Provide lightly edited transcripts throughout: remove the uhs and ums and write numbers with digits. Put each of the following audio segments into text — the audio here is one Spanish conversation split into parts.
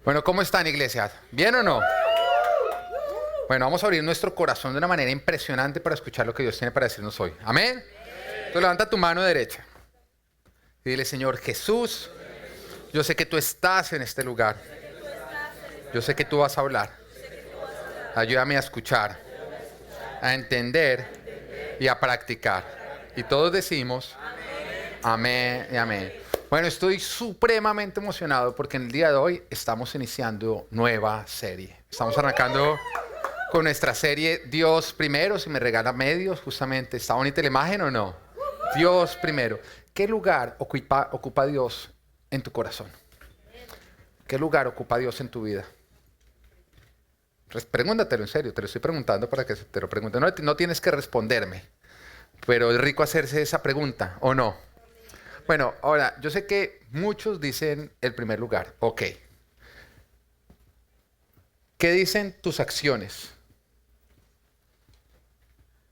Bueno, ¿cómo están, iglesia? ¿Bien o no? Bueno, vamos a abrir nuestro corazón de una manera impresionante para escuchar lo que Dios tiene para decirnos hoy. ¿Amén? Entonces levanta tu mano derecha y dile: Señor Jesús, yo sé que tú estás en este lugar. Yo sé que tú vas a hablar. Ayúdame a escuchar, a entender y a practicar. Y todos decimos amén y amén. Bueno, estoy supremamente emocionado porque en el día de hoy estamos iniciando nueva serie. Estamos arrancando con nuestra serie Dios Primero. Si me regala medios, justamente. ¿Está bonita la imagen o no? Dios Primero. ¿Qué lugar ocupa Dios en tu corazón? ¿Qué lugar ocupa Dios en tu vida? Pregúntatelo en serio, te lo estoy preguntando para que te lo pregunte. No tienes que responderme, pero es rico hacerse esa pregunta, ¿o no? Bueno, ahora, yo sé que muchos dicen el primer lugar. Ok. ¿Qué dicen tus acciones?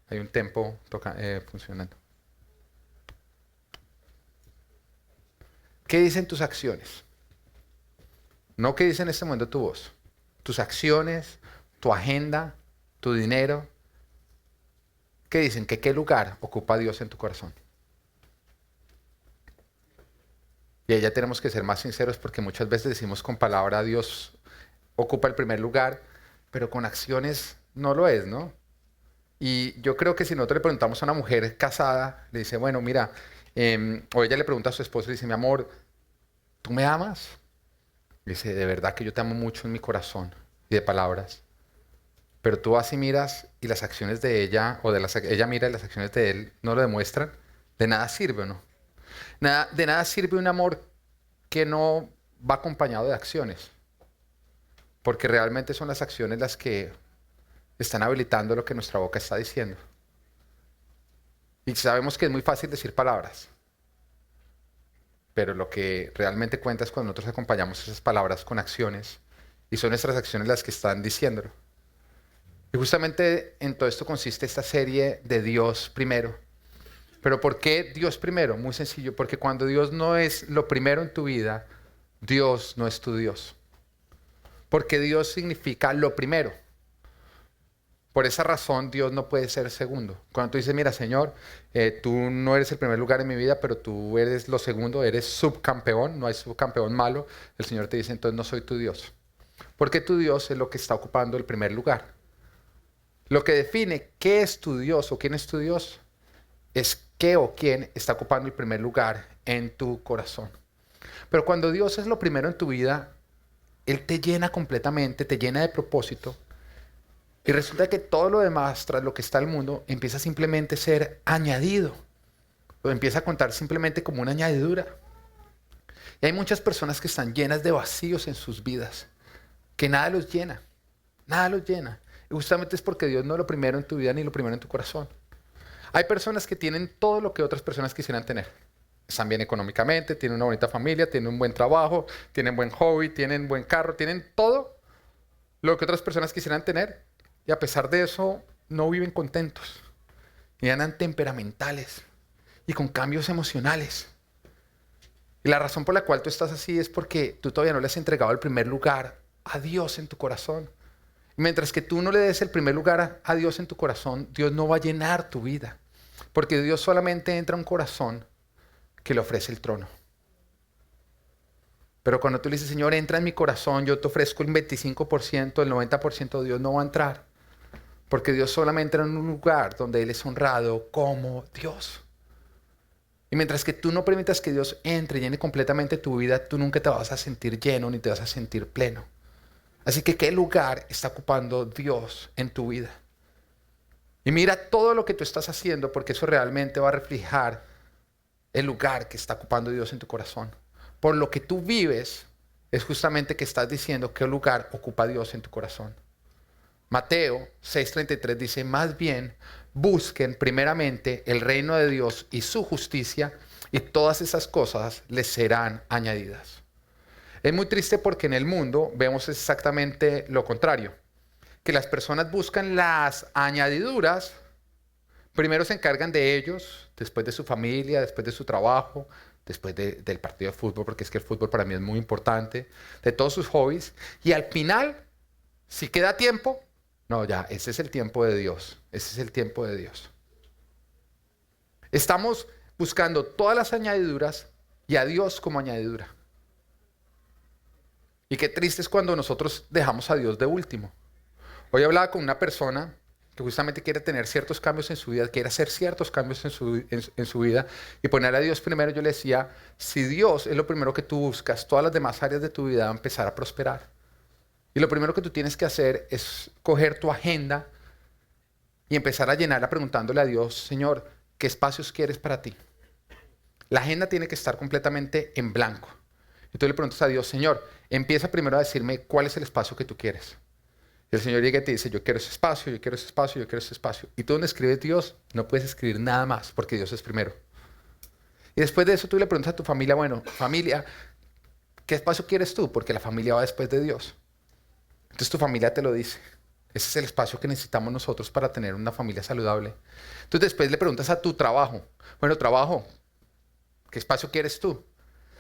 Hay un tempo funcionando. ¿Qué dicen tus acciones? No qué dice en este momento tu voz. Tus acciones, tu agenda, tu dinero. ¿Qué dicen? ¿Qué lugar ocupa Dios en tu corazón? Y ahí ya tenemos que ser más sinceros porque muchas veces decimos con palabra Dios ocupa el primer lugar, pero con acciones no lo es, ¿no? Y yo creo que si nosotros le preguntamos a una mujer casada, le dice, bueno, mira, o ella le pregunta a su esposo y dice, mi amor, ¿tú me amas? Y dice, de verdad que yo te amo mucho en mi corazón y de palabras. Pero tú vas y miras y las acciones de ella, ella mira y las acciones de él no lo demuestran, de nada sirve, ¿o no? De nada sirve un amor que no va acompañado de acciones, porque realmente son las acciones las que están habilitando lo que nuestra boca está diciendo. Y sabemos que es muy fácil decir palabras, pero lo que realmente cuenta es cuando nosotros acompañamos esas palabras con acciones, y son nuestras acciones las que están diciéndolo. Y justamente en todo esto consiste esta serie de Dios primero. Pero ¿por qué Dios primero? Muy sencillo, porque cuando Dios no es lo primero en tu vida, Dios no es tu Dios. Porque Dios significa lo primero. Por esa razón Dios no puede ser segundo. Cuando tú dices, mira Señor, tú no eres el primer lugar en mi vida, pero tú eres lo segundo, eres subcampeón, no hay subcampeón malo, el Señor te dice, entonces no soy tu Dios. Porque tu Dios es lo que está ocupando el primer lugar. Lo que define qué es tu Dios o quién es tu Dios es qué o quién está ocupando el primer lugar en tu corazón. Pero cuando Dios es lo primero en tu vida, Él te llena completamente, te llena de propósito. Y resulta que todo lo demás, tras lo que está el mundo, empieza simplemente a ser añadido. O empieza a contar simplemente como una añadidura. Y hay muchas personas que están llenas de vacíos en sus vidas, que nada los llena, nada los llena. Y justamente es porque Dios no es lo primero en tu vida ni lo primero en tu corazón. Hay personas que tienen todo lo que otras personas quisieran tener. Están bien económicamente, tienen una bonita familia, tienen un buen trabajo, tienen buen hobby, tienen buen carro, tienen todo lo que otras personas quisieran tener. Y a pesar de eso, no viven contentos. Y andan temperamentales y con cambios emocionales. Y la razón por la cual tú estás así es porque tú todavía no le has entregado el primer lugar a Dios en tu corazón. Y mientras que tú no le des el primer lugar a Dios en tu corazón, Dios no va a llenar tu vida. Porque Dios solamente entra a un corazón que le ofrece el trono. Pero cuando tú le dices, Señor, entra en mi corazón, yo te ofrezco el 25%, el 90%, Dios no va a entrar. Porque Dios solamente entra en un lugar donde Él es honrado como Dios. Y mientras que tú no permitas que Dios entre y llene completamente tu vida, tú nunca te vas a sentir lleno ni te vas a sentir pleno. Así que, ¿qué lugar está ocupando Dios en tu vida? Y mira todo lo que tú estás haciendo, porque eso realmente va a reflejar el lugar que está ocupando Dios en tu corazón. Por lo que tú vives, es justamente que estás diciendo qué lugar ocupa Dios en tu corazón. Mateo 6:33 dice, más bien busquen primeramente el reino de Dios y su justicia, y todas esas cosas les serán añadidas. Es muy triste porque en el mundo vemos exactamente lo contrario, que las personas buscan las añadiduras, primero se encargan de ellos, después de su familia, después de su trabajo, después del partido de fútbol, porque es que el fútbol para mí es muy importante, de todos sus hobbies, y al final, si queda tiempo, no, ya, ese es el tiempo de Dios, ese es el tiempo de Dios. Estamos buscando todas las añadiduras y a Dios como añadidura. Y qué triste es cuando nosotros dejamos a Dios de último. Hoy hablaba con una persona que justamente quiere tener ciertos cambios en su vida, quiere hacer ciertos cambios en su vida y poner a Dios primero. Yo le decía, si Dios es lo primero que tú buscas, todas las demás áreas de tu vida van a empezar a prosperar. Y lo primero que tú tienes que hacer es coger tu agenda y empezar a llenarla preguntándole a Dios, Señor, ¿qué espacios quieres para ti? La agenda tiene que estar completamente en blanco. Y tú le preguntas a Dios, Señor, empieza primero a decirme cuál es el espacio que tú quieres. Y el Señor llega y te dice, yo quiero ese espacio, yo quiero ese espacio, yo quiero ese espacio. Y tú donde escribes Dios, no puedes escribir nada más, porque Dios es primero. Y después de eso tú le preguntas a tu familia, bueno, familia, ¿qué espacio quieres tú? Porque la familia va después de Dios. Entonces tu familia te lo dice. Ese es el espacio que necesitamos nosotros para tener una familia saludable. Entonces después le preguntas a tu trabajo, bueno, trabajo, ¿qué espacio quieres tú?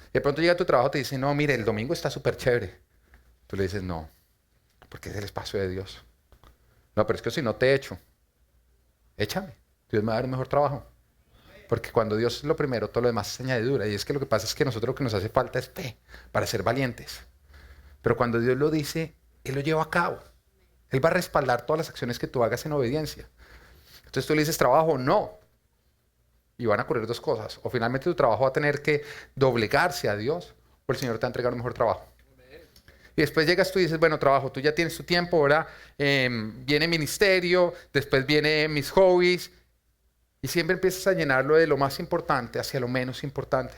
Y de pronto llega a tu trabajo y te dice, no, mire, el domingo está súper chévere. Tú le dices, no, porque es el espacio de Dios. No, pero es que si no te echo, échame. Dios me va a dar un mejor trabajo. Porque cuando Dios es lo primero, todo lo demás es añadidura. Y es que lo que pasa es que nosotros lo que nos hace falta es fe para ser valientes. Pero cuando Dios lo dice, Él lo lleva a cabo. Él va a respaldar todas las acciones que tú hagas en obediencia. Entonces tú le dices, trabajo, no. Y van a ocurrir dos cosas. O finalmente tu trabajo va a tener que doblegarse a Dios, o el Señor te va a entregar un mejor trabajo. Y después llegas tú y dices, bueno, trabajo, tú ya tienes tu tiempo, ahora viene ministerio, después vienen mis hobbies. Y siempre empiezas a llenarlo de lo más importante hacia lo menos importante.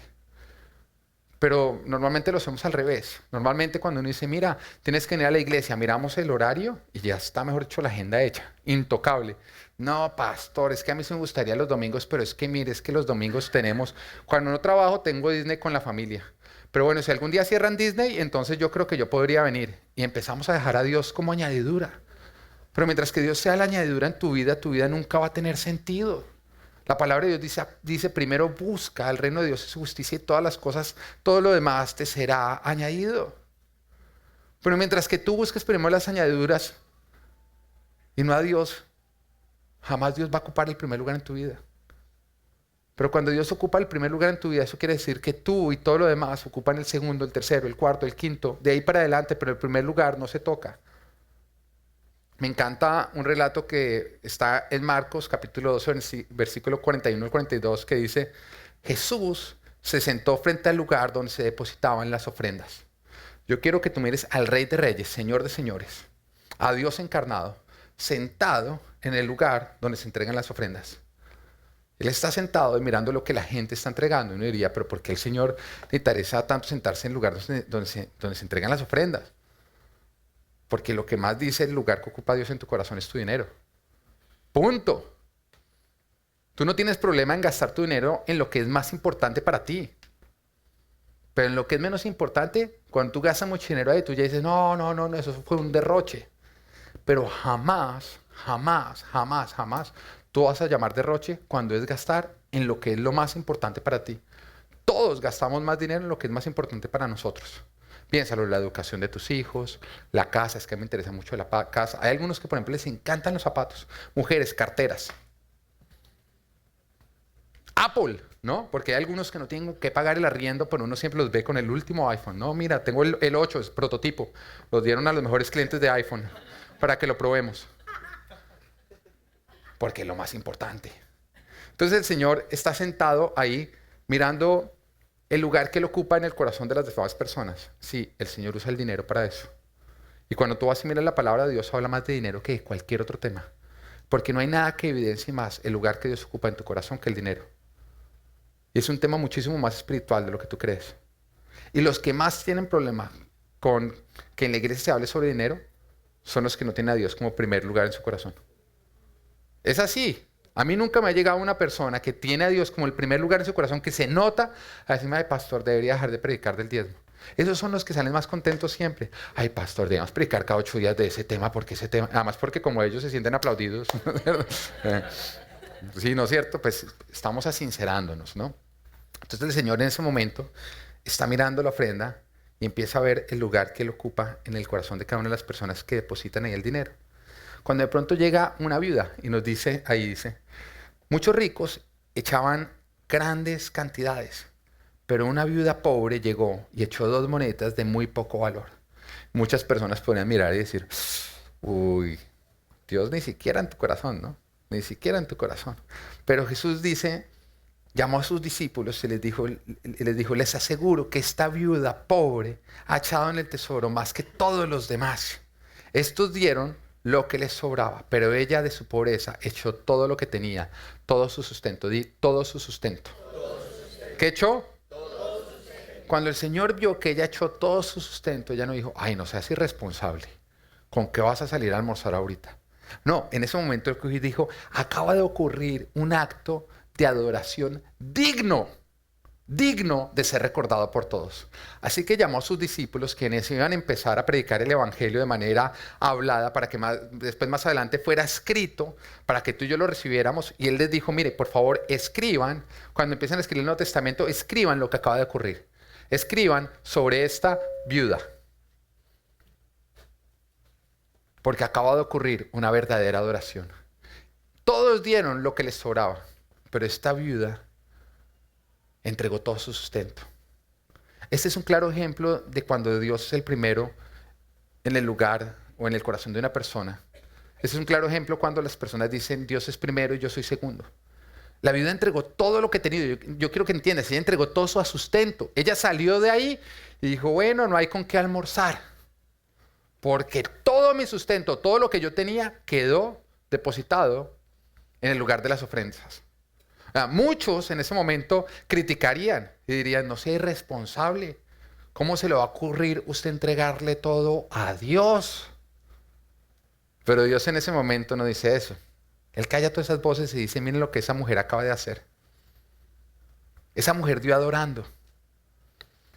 Pero normalmente lo hacemos al revés. Normalmente cuando uno dice, mira, tienes que venir a la iglesia, miramos el horario y ya está, mejor dicho, la agenda hecha, intocable. No, pastor, es que a mí sí me gustaría los domingos, pero es que mire, es que los domingos tenemos, cuando no trabajo tengo Disney con la familia. Pero bueno, si algún día cierran Disney, entonces yo creo que yo podría venir. Y empezamos a dejar a Dios como añadidura. Pero mientras que Dios sea la añadidura en tu vida nunca va a tener sentido. La palabra de Dios dice, primero busca el reino de Dios y su justicia y todas las cosas, todo lo demás te será añadido. Pero mientras que tú busques primero las añadiduras y no a Dios, jamás Dios va a ocupar el primer lugar en tu vida. Pero cuando Dios ocupa el primer lugar en tu vida, eso quiere decir que tú y todo lo demás ocupan el segundo, el tercero, el cuarto, el quinto, de ahí para adelante, pero el primer lugar no se toca. Me encanta un relato que está en Marcos, capítulo 12, versículo 41 al 42, que dice, Jesús se sentó frente al lugar donde se depositaban las ofrendas. Yo quiero que tú mires al Rey de Reyes, Señor de Señores, a Dios encarnado, sentado en el lugar donde se entregan las ofrendas. Él está sentado y mirando lo que la gente está entregando. Y uno diría, pero ¿por qué el Señor le interesa tanto sentarse en el lugar donde se entregan las ofrendas? Porque lo que más dice el lugar que ocupa Dios en tu corazón es tu dinero. Punto. Tú no tienes problema en gastar tu dinero en lo que es más importante para ti. Pero en lo que es menos importante, cuando tú gastas mucho dinero ahí, tú ya dices, no, eso fue un derroche. Pero jamás tú vas a llamar derroche cuando es gastar en lo que es lo más importante para ti. Todos gastamos más dinero en lo que es más importante para nosotros. Piénsalo, la educación de tus hijos, la casa, es que me interesa mucho la casa. Hay algunos que, por ejemplo, les encantan los zapatos. Mujeres, carteras. Apple, ¿no? Porque hay algunos que no tienen que pagar el arriendo, pero uno siempre los ve con el último iPhone. No, mira, tengo el 8, es prototipo. Los dieron a los mejores clientes de iPhone para que lo probemos. Porque es lo más importante. Entonces el Señor está sentado ahí mirando el lugar que Él ocupa en el corazón de las demás personas. Sí, el Señor usa el dinero para eso. Y cuando tú vas y miras la palabra de Dios, habla más de dinero que de cualquier otro tema. Porque no hay nada que evidencie más el lugar que Dios ocupa en tu corazón que el dinero. Y es un tema muchísimo más espiritual de lo que tú crees. Y los que más tienen problema con que en la iglesia se hable sobre dinero son los que no tienen a Dios como primer lugar en su corazón. Es así. A mí nunca me ha llegado una persona que tiene a Dios como el primer lugar en su corazón, que se nota, a decirme, ay, pastor, debería dejar de predicar del diezmo. Esos son los que salen más contentos siempre. Ay, pastor, debemos predicar cada 8 días de ese tema, porque ese tema, además porque como ellos se sienten aplaudidos. Sí, ¿no es cierto? Pues estamos asincerándonos, ¿no? Entonces el Señor en ese momento está mirando la ofrenda y empieza a ver el lugar que Él ocupa en el corazón de cada una de las personas que depositan ahí el dinero. Cuando de pronto llega una viuda y nos dice, ahí dice, muchos ricos echaban grandes cantidades, pero una viuda pobre llegó y echó 2 monedas de muy poco valor. Muchas personas podrían mirar y decir, uy, Dios ni siquiera en tu corazón, ¿no? Ni siquiera en tu corazón. Pero Jesús dice, llamó a sus discípulos y les dijo, les aseguro que esta viuda pobre ha echado en el tesoro más que todos los demás. Estos dieron lo que les sobraba, pero ella de su pobreza echó todo lo que tenía, todo su sustento. Di, todo su sustento. ¿Qué echó? Cuando el Señor vio que ella echó todo su sustento, ella no dijo, ay, no seas irresponsable. ¿Con qué vas a salir a almorzar ahorita? No, en ese momento el que dijo, acaba de ocurrir un acto de adoración digno de ser recordado por todos. Así que llamó a sus discípulos, quienes iban a empezar a predicar el evangelio de manera hablada, para que después más adelante fuera escrito, para que tú y yo lo recibiéramos. Y él les dijo, mire, por favor, escriban, cuando empiecen a escribir el Nuevo Testamento, escriban lo que acaba de ocurrir. Escriban sobre esta viuda. Porque acaba de ocurrir una verdadera adoración. Todos dieron lo que les sobraba, pero esta viuda entregó todo su sustento. Este es un claro ejemplo de cuando Dios es el primero en el lugar o en el corazón de una persona. Este es un claro ejemplo cuando las personas dicen Dios es primero y yo soy segundo. La viuda entregó todo lo que tenía. Yo quiero que entiendas, ella entregó todo su sustento. Ella salió de ahí y dijo, bueno, no hay con qué almorzar. Porque todo mi sustento, todo lo que yo tenía, quedó depositado en el lugar de las ofrendas. Muchos en ese momento criticarían y dirían, no sea irresponsable. ¿Cómo se le va a ocurrir usted entregarle todo a Dios? Pero Dios en ese momento no dice eso. Él calla todas esas voces y dice, miren lo que esa mujer acaba de hacer. Esa mujer dio adorando,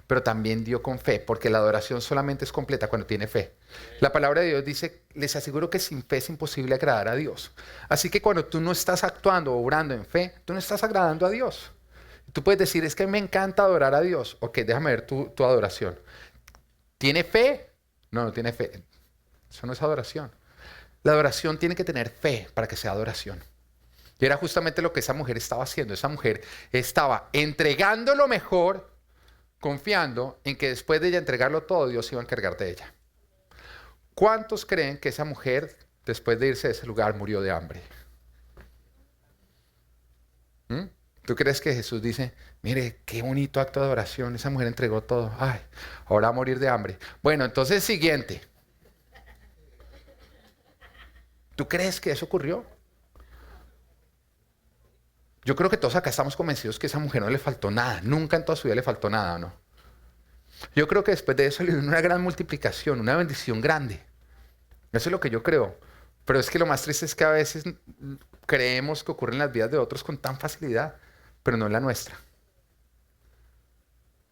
pero también dio con fe, porque la adoración solamente es completa cuando tiene fe. La palabra de Dios dice, les aseguro que sin fe es imposible agradar a Dios. Así que cuando tú no estás actuando o obrando en fe, tú no estás agradando a Dios. Tú puedes decir, es que me encanta adorar a Dios. Ok, déjame ver tu adoración. ¿Tiene fe? No, no tiene fe. Eso no es adoración. La adoración tiene que tener fe para que sea adoración. Y era justamente lo que esa mujer estaba haciendo. Esa mujer estaba entregando lo mejor, confiando en que después de ella entregarlo todo, Dios iba a encargar de ella. ¿Cuántos creen que esa mujer, después de irse de ese lugar, murió de hambre? ¿Tú crees que Jesús dice, mire, qué bonito acto de adoración, esa mujer entregó todo, ay, ahora va a morir de hambre? Bueno, entonces siguiente. ¿Tú crees que eso ocurrió? Yo creo que todos acá estamos convencidos que a esa mujer no le faltó nada. Nunca en toda su vida le faltó nada, ¿no? Yo creo que después de eso le dio una gran multiplicación, una bendición grande. Eso es lo que yo creo. Pero es que lo más triste es que a veces creemos que ocurre en las vidas de otros con tan facilidad, pero no en la nuestra.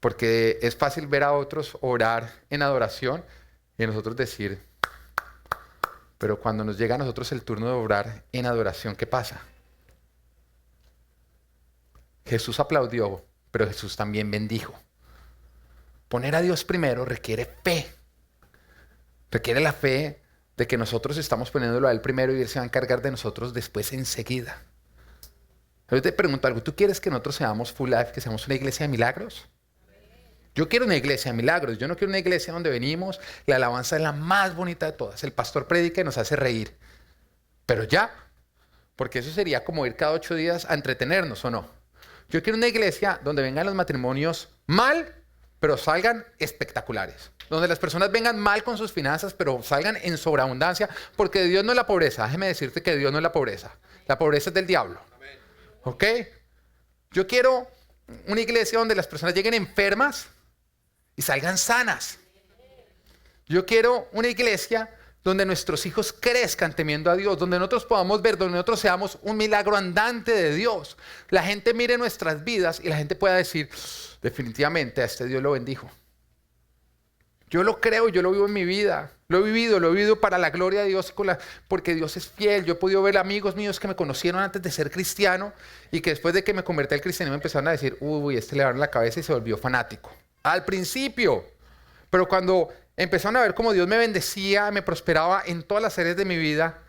Porque es fácil ver a otros orar en adoración y a nosotros decir, pero cuando nos llega a nosotros el turno de orar en adoración, ¿qué pasa? Jesús aplaudió, pero Jesús también bendijo. Poner a Dios primero requiere fe. Requiere la fe de que nosotros estamos poniéndolo a Él primero y Él se va a encargar de nosotros después enseguida. Yo te pregunto algo, ¿tú quieres que nosotros seamos Full Life, que seamos una iglesia de milagros? Yo quiero una iglesia de milagros, yo no quiero una iglesia donde venimos, la alabanza es la más bonita de todas, el pastor predica y nos hace reír. Pero ya, porque eso sería como ir cada 8 días a entretenernos, ¿o no? Yo quiero una iglesia donde vengan los matrimonios mal, pero salgan espectaculares. Donde las personas vengan mal con sus finanzas, pero salgan en sobreabundancia, porque Dios no es la pobreza. Déjeme decirte que Dios no es la pobreza. La pobreza es del diablo. ¿Ok? Yo quiero una iglesia donde las personas lleguen enfermas y salgan sanas. Yo quiero una iglesia donde nuestros hijos crezcan temiendo a Dios, donde nosotros podamos ver, donde nosotros seamos un milagro andante de Dios. La gente mire nuestras vidas y la gente pueda decir, definitivamente a este Dios lo bendijo. Yo lo creo, yo lo vivo en mi vida. Lo he vivido para la gloria de Dios, porque Dios es fiel. Yo he podido ver amigos míos que me conocieron antes de ser cristiano y que después de que me convertí al cristianismo empezaron a decir, uy, este le dieron la cabeza y se volvió fanático. Al principio. Pero cuando empezaron a ver cómo Dios me bendecía, me prosperaba en todas las áreas de mi vida,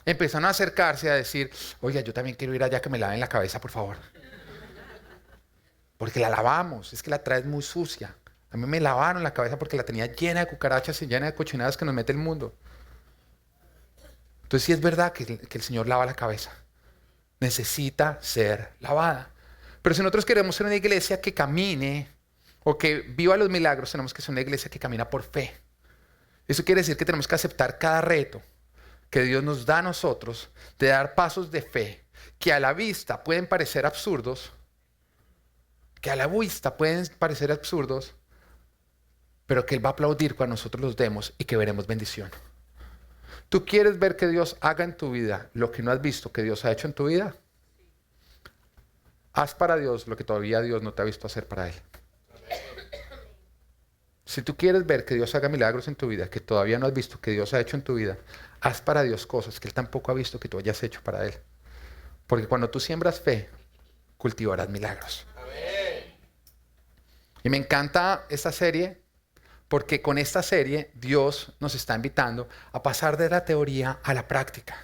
empezaron a acercarse a decir, oiga, yo también quiero ir allá que me laven la cabeza, por favor. Porque la lavamos, es que la traes muy sucia. A mí me lavaron la cabeza porque la tenía llena de cucarachas y llena de cochinadas que nos mete el mundo. Entonces sí es verdad que el Señor lava la cabeza. Necesita ser lavada. Pero si nosotros queremos ser una iglesia que camine o que viva los milagros, tenemos que ser una iglesia que camina por fe. Eso quiere decir que tenemos que aceptar cada reto que Dios nos da a nosotros de dar pasos de fe que a la vista pueden parecer absurdos, pero que Él va a aplaudir cuando nosotros los demos y que veremos bendición. ¿Tú quieres ver que Dios haga en tu vida lo que no has visto que Dios ha hecho en tu vida? Haz para Dios lo que todavía Dios no te ha visto hacer para Él. Si tú quieres ver que Dios haga milagros en tu vida que todavía no has visto que Dios ha hecho en tu vida, haz para Dios cosas que Él tampoco ha visto que tú hayas hecho para Él. Porque cuando tú siembras fe, cultivarás milagros. Y me encanta esta serie porque con esta serie Dios nos está invitando a pasar de la teoría a la práctica.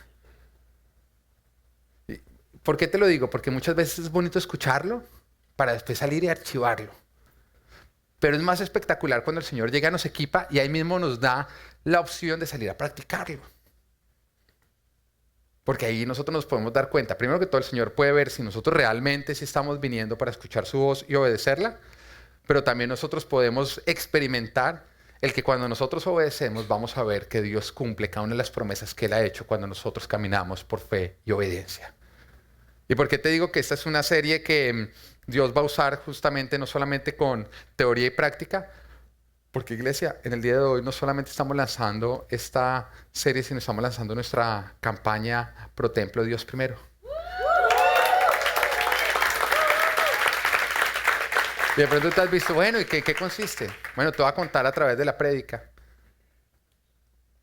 ¿Por qué te lo digo? Porque muchas veces es bonito escucharlo para después salir y archivarlo. Pero es más espectacular cuando el Señor llega, nos equipa y ahí mismo nos da la opción de salir a practicarlo. Porque ahí nosotros nos podemos dar cuenta, primero que todo el Señor puede ver si nosotros realmente sí estamos viniendo para escuchar su voz y obedecerla, pero también nosotros podemos experimentar el que cuando nosotros obedecemos vamos a ver que Dios cumple cada una de las promesas que Él ha hecho cuando nosotros caminamos por fe y obediencia. ¿Y por qué te digo que esta es una serie que Dios va a usar justamente no solamente con teoría y práctica? Porque iglesia, en el día de hoy no solamente estamos lanzando esta serie, sino estamos lanzando nuestra campaña Pro Templo Dios Primero. Y de pronto te has visto, bueno, ¿y qué consiste? Bueno, te voy a contar a través de la prédica.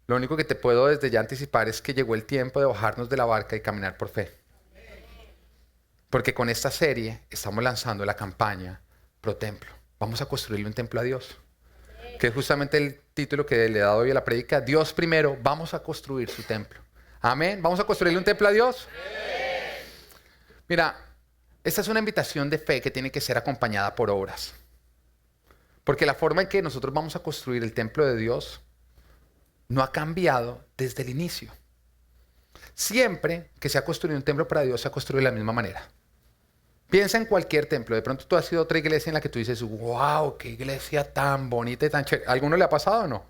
Lo único que te puedo desde ya anticipar es que llegó el tiempo de bajarnos de la barca y caminar por fe. Porque con esta serie estamos lanzando la campaña Pro Templo. Vamos a construirle un templo a Dios. Que es justamente el título que le he dado hoy a la prédica. Dios primero, vamos a construir su templo. Amén. ¿Vamos a construirle un templo a Dios? Mira, esta es una invitación de fe que tiene que ser acompañada por obras. Porque la forma en que nosotros vamos a construir el templo de Dios no ha cambiado desde el inicio. Siempre que se ha construido un templo para Dios, se ha construido de la misma manera. Piensa en cualquier templo. De pronto tú has ido a otra iglesia en la que tú dices, wow, qué iglesia tan bonita y tan chévere. ¿A alguno le ha pasado o no?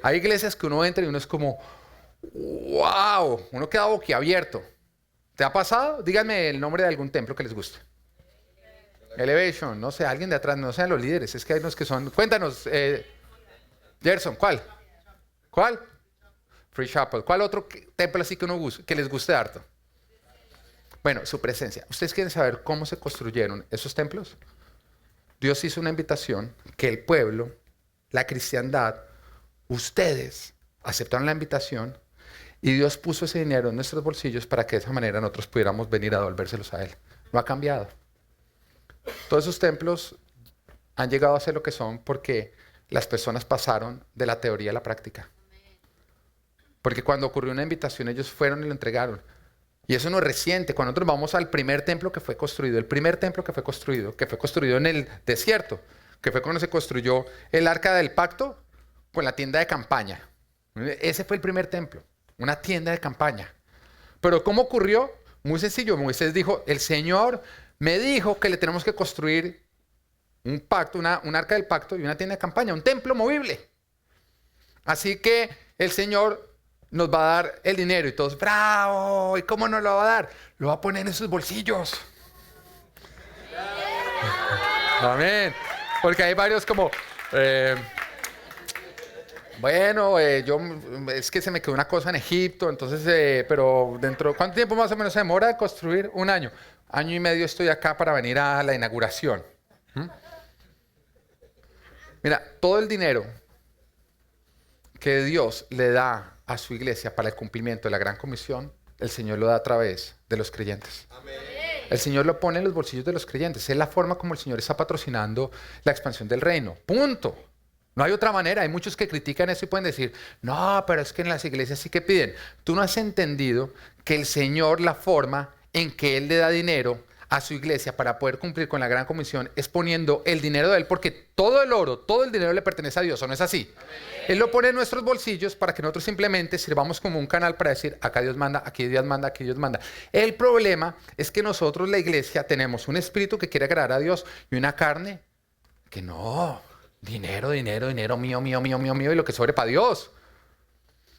Hay iglesias que uno entra y uno es como, wow, uno queda boquiabierto. ¿Te ha pasado? Díganme el nombre de algún templo que les guste. Elevation, no sé, alguien de atrás, no sean los líderes, es que hay unos que son... Cuéntanos, Gerson, ¿cuál? ¿Cuál? Free Chapel. ¿Cuál otro templo así que les guste harto? Bueno, su presencia. ¿Ustedes quieren saber cómo se construyeron esos templos? Dios hizo una invitación que el pueblo, la cristiandad, ustedes aceptaron la invitación y Dios puso ese dinero en nuestros bolsillos para que de esa manera nosotros pudiéramos venir a devolvérselos a Él. No ha cambiado. Todos esos templos han llegado a ser lo que son porque las personas pasaron de la teoría a la práctica. Porque cuando ocurrió una invitación ellos fueron y lo entregaron. Y eso no es reciente. Cuando nosotros vamos al primer templo que fue construido, que fue construido en el desierto, que fue cuando se construyó el Arca del Pacto con la tienda de campaña. Ese fue el primer templo, una tienda de campaña. Pero ¿cómo ocurrió? Muy sencillo. Moisés dijo, el Señor me dijo que le tenemos que construir un pacto, un Arca del Pacto y una tienda de campaña, un templo movible. Así que el Señor nos va a dar el dinero y todos, ¡bravo! ¿Y cómo nos lo va a dar? Lo va a poner en sus bolsillos. Amén. Porque hay varios como, es que se me quedó una cosa en Egipto, entonces, pero ¿cuánto tiempo más o menos se demora de construir? Un año. Año y medio estoy acá para venir a la inauguración. Mira, todo el dinero que Dios le da a su iglesia para el cumplimiento de la gran comisión, el Señor lo da a través de los creyentes. Amén. El Señor lo pone en los bolsillos de los creyentes. Es la forma como el Señor está patrocinando la expansión del reino. Punto. No hay otra manera. Hay muchos que critican eso y pueden decir, no, pero es que en las iglesias sí que piden. Tú no has entendido que el Señor, la forma en que Él le da dinero a su iglesia para poder cumplir con la gran comisión es poniendo el dinero de Él, porque todo el oro, todo el dinero le pertenece a Dios, ¿o no es así? Amén. Él lo pone en nuestros bolsillos para que nosotros simplemente sirvamos como un canal para decir, acá Dios manda, aquí Dios manda, aquí Dios manda. El problema es que nosotros, la iglesia, tenemos un espíritu que quiere agradar a Dios y una carne que no, dinero, dinero, dinero, mío, mío, mío, mío, mío, y lo que sobre para Dios.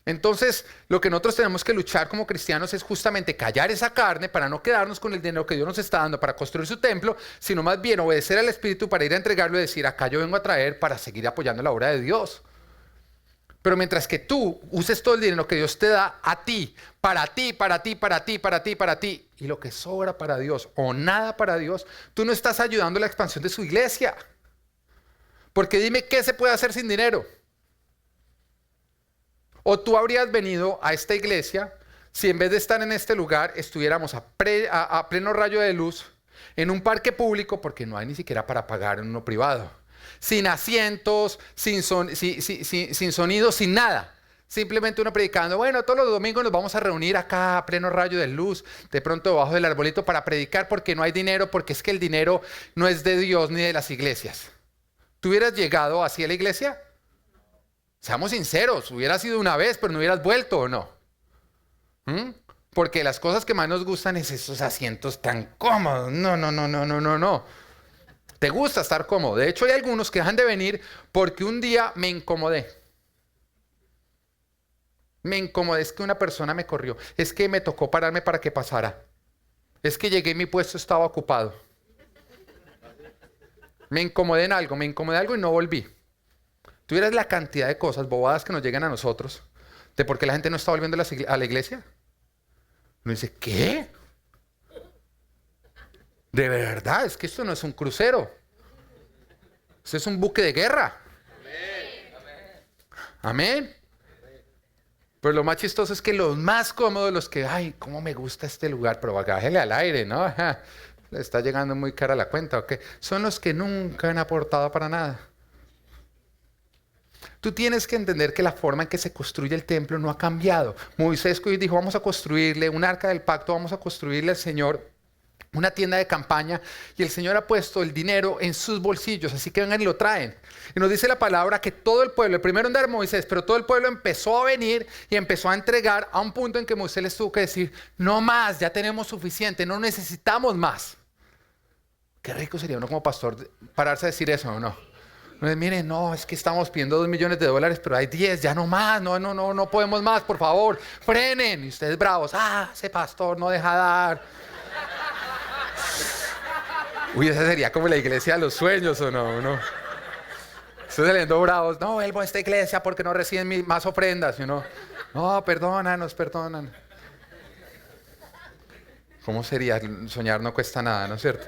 Entonces, lo que nosotros tenemos que luchar como cristianos es justamente callar esa carne para no quedarnos con el dinero que Dios nos está dando para construir su templo, sino más bien obedecer al Espíritu para ir a entregarlo y decir, acá yo vengo a traer para seguir apoyando la obra de Dios. Pero mientras que tú uses todo el dinero que Dios te da a ti, para ti, para ti, para ti, para ti, para ti, y lo que sobra para Dios o nada para Dios, tú no estás ayudando a la expansión de su iglesia. Porque dime, ¿qué se puede hacer sin dinero? O tú habrías venido a esta iglesia si en vez de estar en este lugar estuviéramos a pleno rayo de luz en un parque público, porque no hay ni siquiera para pagar en uno privado, sin asientos, sin sonido, sin nada. Simplemente uno predicando, bueno, todos los domingos nos vamos a reunir acá a pleno rayo de luz, de pronto debajo del arbolito para predicar porque no hay dinero, porque es que el dinero no es de Dios ni de las iglesias. ¿Tú hubieras llegado así a la iglesia? Seamos sinceros, hubiera sido una vez, pero no hubieras vuelto, ¿o no? Porque las cosas que más nos gustan es esos asientos tan cómodos. No. Te gusta estar cómodo. De hecho, hay algunos que dejan de venir porque un día me incomodé. Es que una persona me corrió. Es que me tocó pararme para que pasara. Es que llegué y mi puesto estaba ocupado. Me incomodé en algo, y no volví. ¿Tuvieras la cantidad de cosas bobadas que nos llegan a nosotros de por qué la gente no está volviendo a la iglesia? Uno dice, ¿qué? De verdad, es que esto no es un crucero. Esto es un buque de guerra. Amén. Pero lo más chistoso es que los más cómodos, los que, ay, cómo me gusta este lugar, pero bájale al aire, ¿no? Le está llegando muy cara la cuenta, ¿ok? Son los que nunca han aportado para nada. Tú tienes que entender que la forma en que se construye el templo no ha cambiado. Moisés dijo, vamos a construirle un arca del pacto, vamos a construirle al Señor una tienda de campaña, y el Señor ha puesto el dinero en sus bolsillos, así que vengan y lo traen. Y nos dice la palabra que todo el pueblo, el primero en dar Moisés, pero todo el pueblo empezó a venir y empezó a entregar a un punto en que Moisés les tuvo que decir, no más, ya tenemos suficiente, no necesitamos más. Qué rico sería uno como pastor pararse a decir eso, ¿o no? Miren, no, es que estamos pidiendo $2 millones, pero hay 10, ya no más, no podemos más, por favor, frenen. Y ustedes bravos, ese pastor no deja dar. Uy, esa sería como la iglesia de los sueños, ¿o no? Estoy saliendo bravos, no, vuelvo a esta iglesia porque no reciben más ofrendas, ¿y no? No, perdonan. ¿Cómo sería? Soñar no cuesta nada, ¿no es cierto?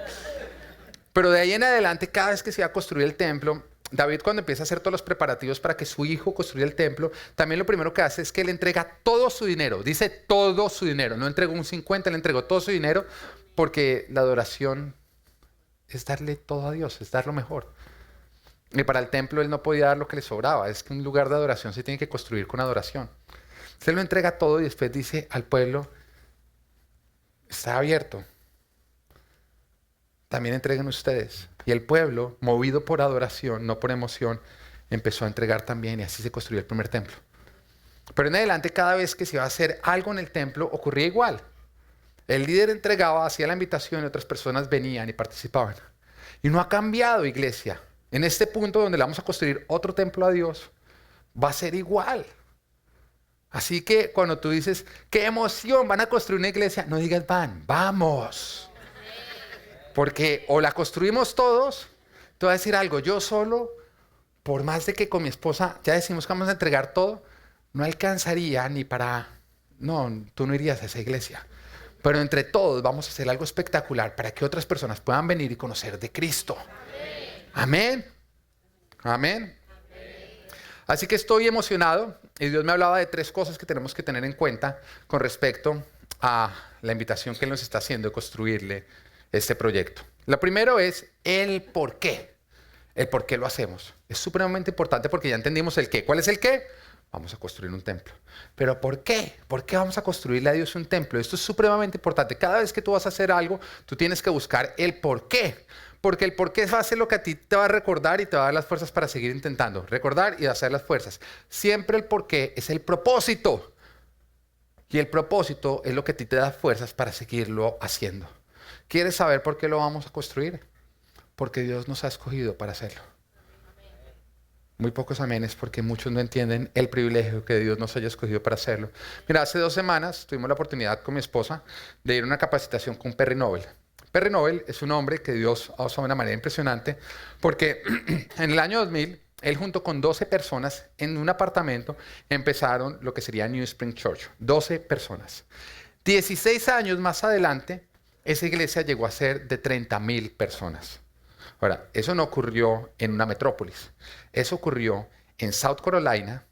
Pero de ahí en adelante, cada vez que se iba a construir el templo, David, cuando empieza a hacer todos los preparativos para que su hijo construya el templo, también lo primero que hace es que le entrega todo su dinero. Dice todo su dinero. No entregó un 50, le entregó todo su dinero, porque la adoración es darle todo a Dios, es dar lo mejor. Y para el templo él no podía dar lo que le sobraba. Es que un lugar de adoración se tiene que construir con adoración. Se lo entrega todo y después dice al pueblo, está abierto. También entreguen ustedes. Y el pueblo, movido por adoración, no por emoción, empezó a entregar también, y así se construyó el primer templo. Pero en adelante, cada vez que se iba a hacer algo en el templo, ocurría igual. El líder entregaba, hacía la invitación y otras personas venían y participaban. Y no ha cambiado, iglesia. En este punto donde le vamos a construir otro templo a Dios, va a ser igual. Así que cuando tú dices, ¡qué emoción! Van a construir una iglesia, no digas vamos. Porque o la construimos todos, te voy a decir algo, yo solo, por más de que con mi esposa ya decimos que vamos a entregar todo, no alcanzaría ni para... No, tú no irías a esa iglesia. Pero entre todos vamos a hacer algo espectacular para que otras personas puedan venir y conocer de Cristo. Amén. Amén. Así que estoy emocionado y Dios me hablaba de 3 cosas que tenemos que tener en cuenta con respecto a la invitación que Él nos está haciendo de construirle este proyecto. Lo primero es el por qué. El por qué lo hacemos. Es supremamente importante porque ya entendimos el qué. ¿Cuál es el qué? Vamos a construir un templo. ¿Pero por qué? ¿Por qué vamos a construirle a Dios un templo? Esto es supremamente importante. Cada vez que tú vas a hacer algo, tú tienes que buscar el por qué. Porque el por qué va a ser lo que a ti te va a recordar y te va a dar las fuerzas para seguir intentando. Recordar y hacer las fuerzas. Siempre el por qué es el propósito. Y el propósito es lo que a ti te da fuerzas para seguirlo haciendo. ¿Quieres saber por qué lo vamos a construir? Porque Dios nos ha escogido para hacerlo. Muy pocos amenes porque muchos no entienden el privilegio que Dios nos haya escogido para hacerlo. Mira, hace 2 semanas tuvimos la oportunidad con mi esposa de ir a una capacitación con Perry Noble. Perry Noble es un hombre que Dios ha usado de una manera impresionante porque en el año 2000, él junto con 12 personas en un apartamento empezaron lo que sería New Spring Church. 12 personas. 16 años más adelante, esa iglesia llegó a ser de 30,000 personas. Ahora, eso no ocurrió en una metrópolis. Eso ocurrió en South Carolina,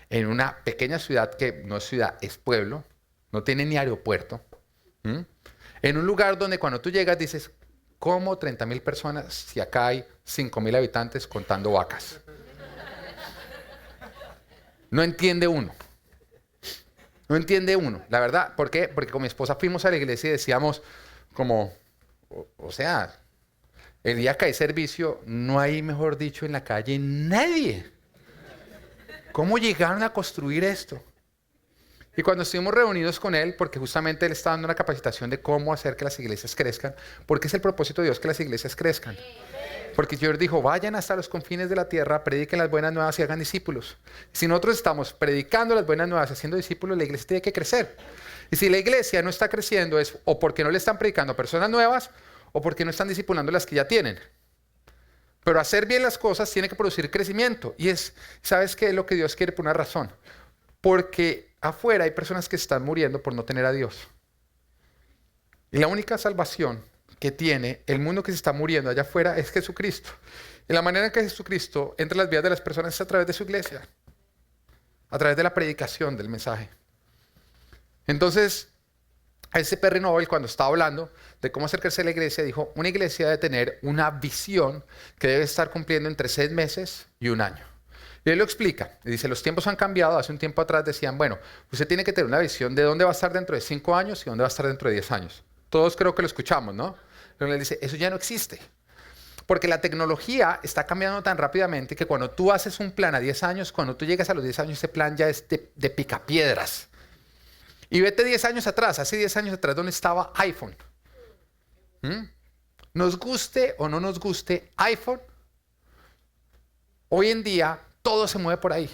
en una pequeña ciudad que no es ciudad, es pueblo, no tiene ni aeropuerto, en un lugar donde cuando tú llegas dices, ¿cómo 30,000 personas si acá hay 5,000 habitantes contando vacas? No entiende uno. No entiende uno, la verdad. ¿Por qué? Porque con mi esposa fuimos a la iglesia y decíamos como, o sea, el día que hay servicio, no hay, mejor dicho, en la calle nadie. ¿Cómo llegaron a construir esto? Y cuando estuvimos reunidos con él, porque justamente él estaba dando una capacitación de cómo hacer que las iglesias crezcan, porque es el propósito de Dios que las iglesias crezcan. Porque Dios dijo, vayan hasta los confines de la tierra, prediquen las buenas nuevas y hagan discípulos. Si nosotros estamos predicando las buenas nuevas, haciendo discípulos, la iglesia tiene que crecer. Y si la iglesia no está creciendo es o porque no le están predicando a personas nuevas o porque no están discipulando las que ya tienen. Pero hacer bien las cosas tiene que producir crecimiento. Y ¿sabes qué es lo que Dios quiere por una razón? Porque afuera hay personas que están muriendo por no tener a Dios. Y la única salvación que tiene el mundo que se está muriendo allá afuera es Jesucristo. Y la manera en que Jesucristo entra en las vidas de las personas es a través de su iglesia. A través de la predicación del mensaje. Entonces, a ese Perry Noble, cuando estaba hablando de cómo hacer crecer la iglesia, dijo, una iglesia debe tener una visión que debe estar cumpliendo entre 6 meses y 1 año. Y él lo explica. Y dice, los tiempos han cambiado. Hace un tiempo atrás decían, bueno, usted tiene que tener una visión de dónde va a estar dentro de 5 años y dónde va a estar dentro de 10 años. Todos creo que lo escuchamos, ¿no? Pero él dice, eso ya no existe. Porque la tecnología está cambiando tan rápidamente que cuando tú haces un plan a 10 años, cuando tú llegas a los 10 años, ese plan ya es de picapiedras. Y vete 10 años atrás, hace 10 años atrás, ¿dónde estaba iPhone? Nos guste o no nos guste iPhone, hoy en día todo se mueve por ahí.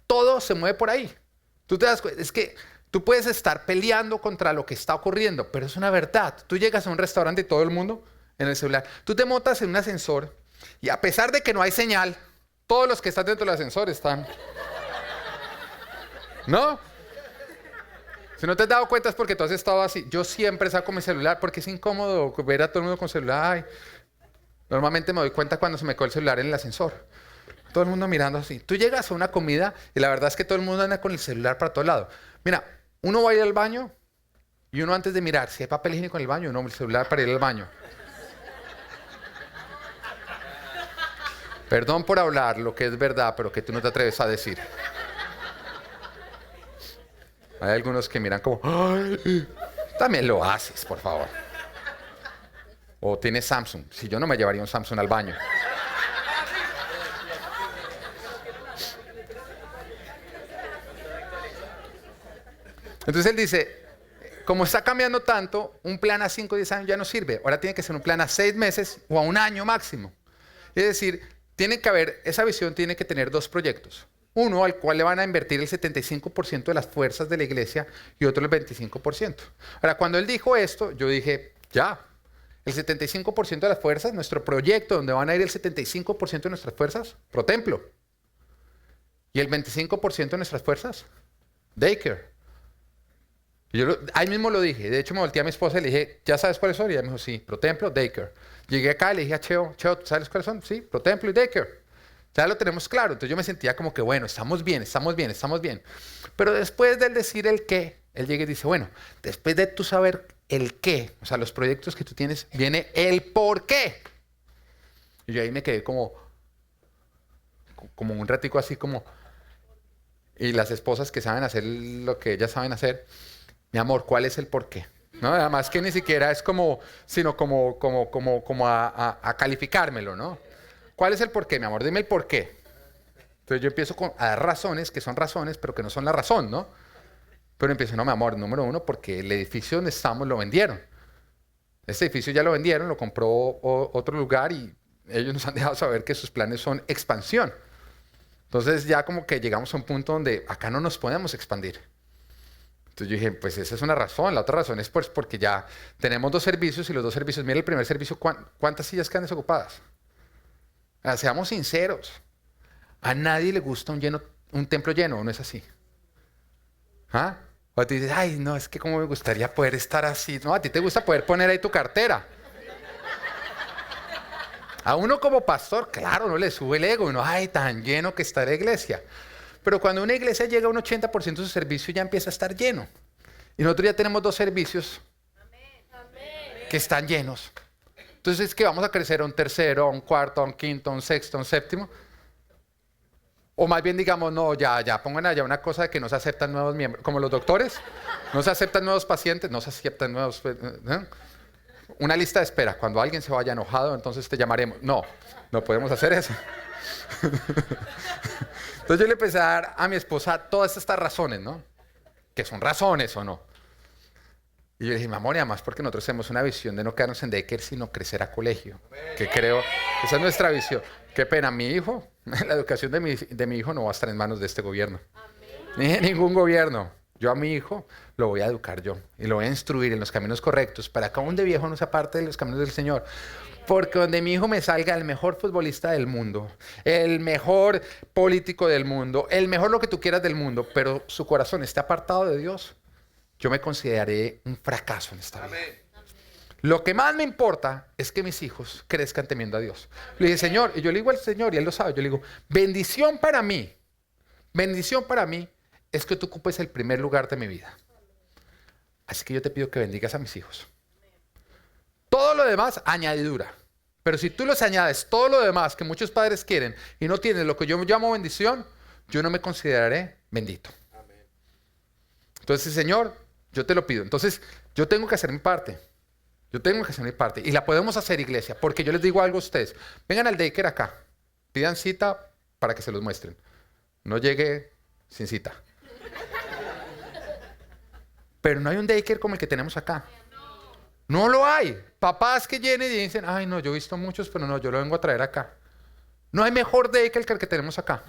Todo se mueve por ahí. Tú te das cuenta, es que tú puedes estar peleando contra lo que está ocurriendo, pero es una verdad. Tú llegas a un restaurante y todo el mundo en el celular. Tú te montas en un ascensor y a pesar de que no hay señal, todos los que están dentro del ascensor están. ¿No? Si no te has dado cuenta es porque tú has estado así. Yo siempre saco mi celular porque es incómodo ver a todo el mundo con celular. Ay, normalmente me doy cuenta cuando se me cae el celular en el ascensor. Todo el mundo mirando así. Tú llegas a una comida y la verdad es que todo el mundo anda con el celular para todo lado. Mira, uno va a ir al baño y uno antes de mirar si hay papel higiénico en el baño, uno el celular para ir al baño. Perdón por hablar lo que es verdad, pero que tú no te atreves a decir. Hay algunos que miran como, ¡ay! También lo haces, por favor. O tienes Samsung. Si yo no me llevaría un Samsung al baño. Entonces él dice, como está cambiando tanto, un plan a 5 o 10 años ya no sirve. Ahora tiene que ser un plan a 6 meses o a 1 año máximo. Es decir, tiene que haber, esa visión tiene que tener 2 proyectos. Uno al cual le van a invertir el 75% de las fuerzas de la iglesia y otro el 25%. Ahora, cuando él dijo esto, yo dije, ya, el 75% de las fuerzas, nuestro proyecto donde van a ir el 75% de nuestras fuerzas, ProTemplo. Y el 25% de nuestras fuerzas, Daycare. Y yo ahí mismo lo dije. De hecho, me volteé a mi esposa y le dije, ¿ya sabes cuáles son? Y ella me dijo, sí, ProTemplo, Daycare. Llegué acá y le dije a Cheo, ¿tú sabes cuáles son? Sí, ProTemplo y Daycare. Ya lo tenemos claro. Entonces yo me sentía como que, bueno, estamos bien, estamos bien, estamos bien. Pero después del decir el qué, él llega y dice, bueno, después de tú saber el qué, o sea, los proyectos que tú tienes, viene el por qué. Y yo ahí me quedé como un ratico así como... Y las esposas que saben hacer lo que ellas saben hacer, mi amor, ¿cuál es el por qué? ¿No? Además que ni siquiera es como, sino como a calificármelo, ¿no? ¿Cuál es el por qué, mi amor? Dime el por qué. Entonces yo empiezo a dar razones, que son razones, pero que no son la razón, ¿no? Pero empiezo, no, mi amor, número uno, porque el edificio donde estamos lo vendieron. Este edificio ya lo vendieron, lo compró otro lugar y ellos nos han dejado saber que sus planes son expansión. Entonces ya como que llegamos a un punto donde acá no nos podemos expandir. Entonces yo dije, pues esa es una razón. La otra razón es pues porque ya tenemos 2 servicios y los 2 servicios, mira el primer servicio, ¿cuántas sillas quedan desocupadas? Seamos sinceros. A nadie le gusta un templo lleno, ¿o no es así? ¿Ah? O te dices, ay, no, es que como me gustaría poder estar así. No, a ti te gusta poder poner ahí tu cartera. A uno como pastor, claro, no le sube el ego. Uno, ay, tan lleno que está la iglesia. Pero cuando una iglesia llega a un 80% de su servicio, ya empieza a estar lleno. Y nosotros ya tenemos 2 servicios que están llenos. Entonces, ¿qué vamos a crecer a un tercero, a un cuarto, a un quinto, a un sexto, a un séptimo? O más bien digamos, no, ya, pongan allá una cosa de que no se aceptan nuevos miembros, como los doctores, no se aceptan nuevos pacientes, no se aceptan nuevos... Una lista de espera, cuando alguien se vaya enojado, entonces te llamaremos. No, no podemos hacer eso. Entonces yo le empecé a dar a mi esposa todas estas razones, ¿no? Que son razones o no. Y yo le dije, mi amor, y además porque nosotros tenemos una visión de no quedarnos en daycare, sino crecer a colegio. Que creo, esa es nuestra visión. Qué pena, mi hijo, la educación de mi hijo no va a estar en manos de este gobierno. Ni de ningún gobierno. Yo a mi hijo lo voy a educar yo y lo voy a instruir en los caminos correctos para que aún de viejo no se aparte de los caminos del Señor. Porque donde mi hijo me salga el mejor futbolista del mundo, el mejor político del mundo, el mejor lo que tú quieras del mundo, pero su corazón esté apartado de Dios, yo me consideraré un fracaso en esta vida. Lo que más me importa es que mis hijos crezcan temiendo a Dios. Le dije, Señor, y yo le digo al Señor, y Él lo sabe, yo le digo, bendición para mí es que tú ocupes el primer lugar de mi vida. Así que yo te pido que bendigas a mis hijos. Todo lo demás, añadidura. Pero si tú los añades, todo lo demás que muchos padres quieren y no tienen lo que yo llamo bendición, yo no me consideraré bendito. Entonces, Señor, yo te lo pido. Entonces, yo tengo que hacer mi parte. Yo tengo que hacer mi parte. Y la podemos hacer, iglesia. Porque yo les digo algo a ustedes. Vengan al daycare acá. Pidan cita para que se los muestren. No llegue sin cita. Pero no hay un daycare como el que tenemos acá. No lo hay. Papás que llenen y dicen, ay no, yo he visto muchos, pero no, yo lo vengo a traer acá. No hay mejor daycare que el que tenemos acá.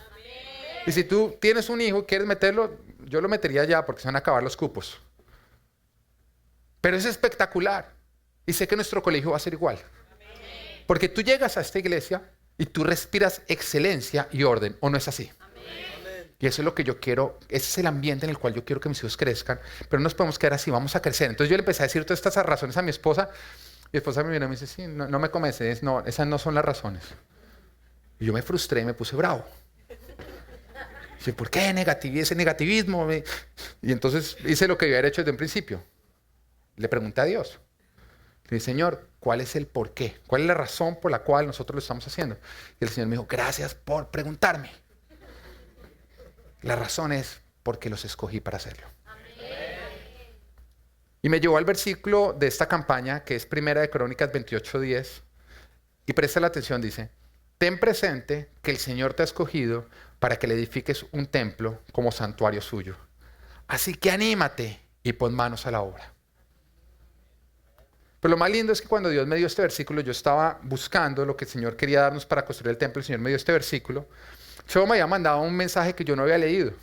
Y si tú tienes un hijo y quieres meterlo, yo lo metería ya porque se van a acabar los cupos. Pero es espectacular. Y sé que nuestro colegio va a ser igual. Porque tú llegas a esta iglesia y tú respiras excelencia y orden, ¿o no es así? Y eso es lo que yo quiero, ese es el ambiente en el cual yo quiero que mis hijos crezcan, pero no nos podemos quedar así, vamos a crecer. Entonces yo le empecé a decir todas estas razones a mi esposa, y mi esposa me vino y me dice, sí, no me convences, no, esas no son las razones. Y yo me frustré y me puse bravo. Y dije, ¿por qué ese negativismo? Y entonces hice lo que yo había hecho desde un principio. Le pregunté a Dios. Le dije, Señor, ¿cuál es el por qué? ¿Cuál es la razón por la cual nosotros lo estamos haciendo? Y el Señor me dijo, gracias por preguntarme. La razón es porque los escogí para hacerlo. Y me llevó al versículo de esta campaña, que es Primera de Crónicas 28:10. Y presta la atención, dice, ten presente que el Señor te ha escogido para que le edifiques un templo como santuario suyo. Así que anímate y pon manos a la obra. Pero lo más lindo es que cuando Dios me dio este versículo, yo estaba buscando lo que el Señor quería darnos para construir el templo. El Señor me dio este versículo. Yo me había mandado un mensaje que yo no había leído.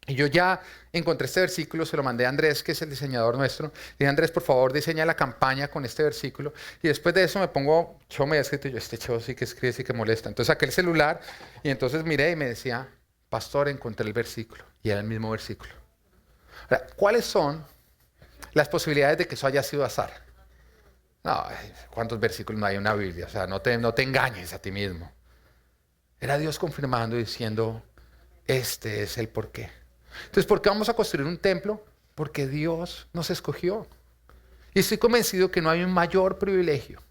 Y yo ya encontré este versículo, se lo mandé a Andrés, que es el diseñador nuestro. Le dije, Andrés, por favor, diseña la campaña con este versículo. Y después de eso me pongo, yo me había escrito, y yo, este chavo sí que escribe, sí que molesta. Entonces saqué el celular y entonces miré y me decía, pastor, encontré el versículo. Y era el mismo versículo. Ahora, ¿cuáles son las posibilidades de que eso haya sido azar? No, ¿cuántos versículos no hay en una Biblia? O sea, no te engañes a ti mismo. Era Dios confirmando y diciendo, este es el porqué. Entonces, ¿por qué vamos a construir un templo? Porque Dios nos escogió. Y estoy convencido que no hay un mayor privilegio,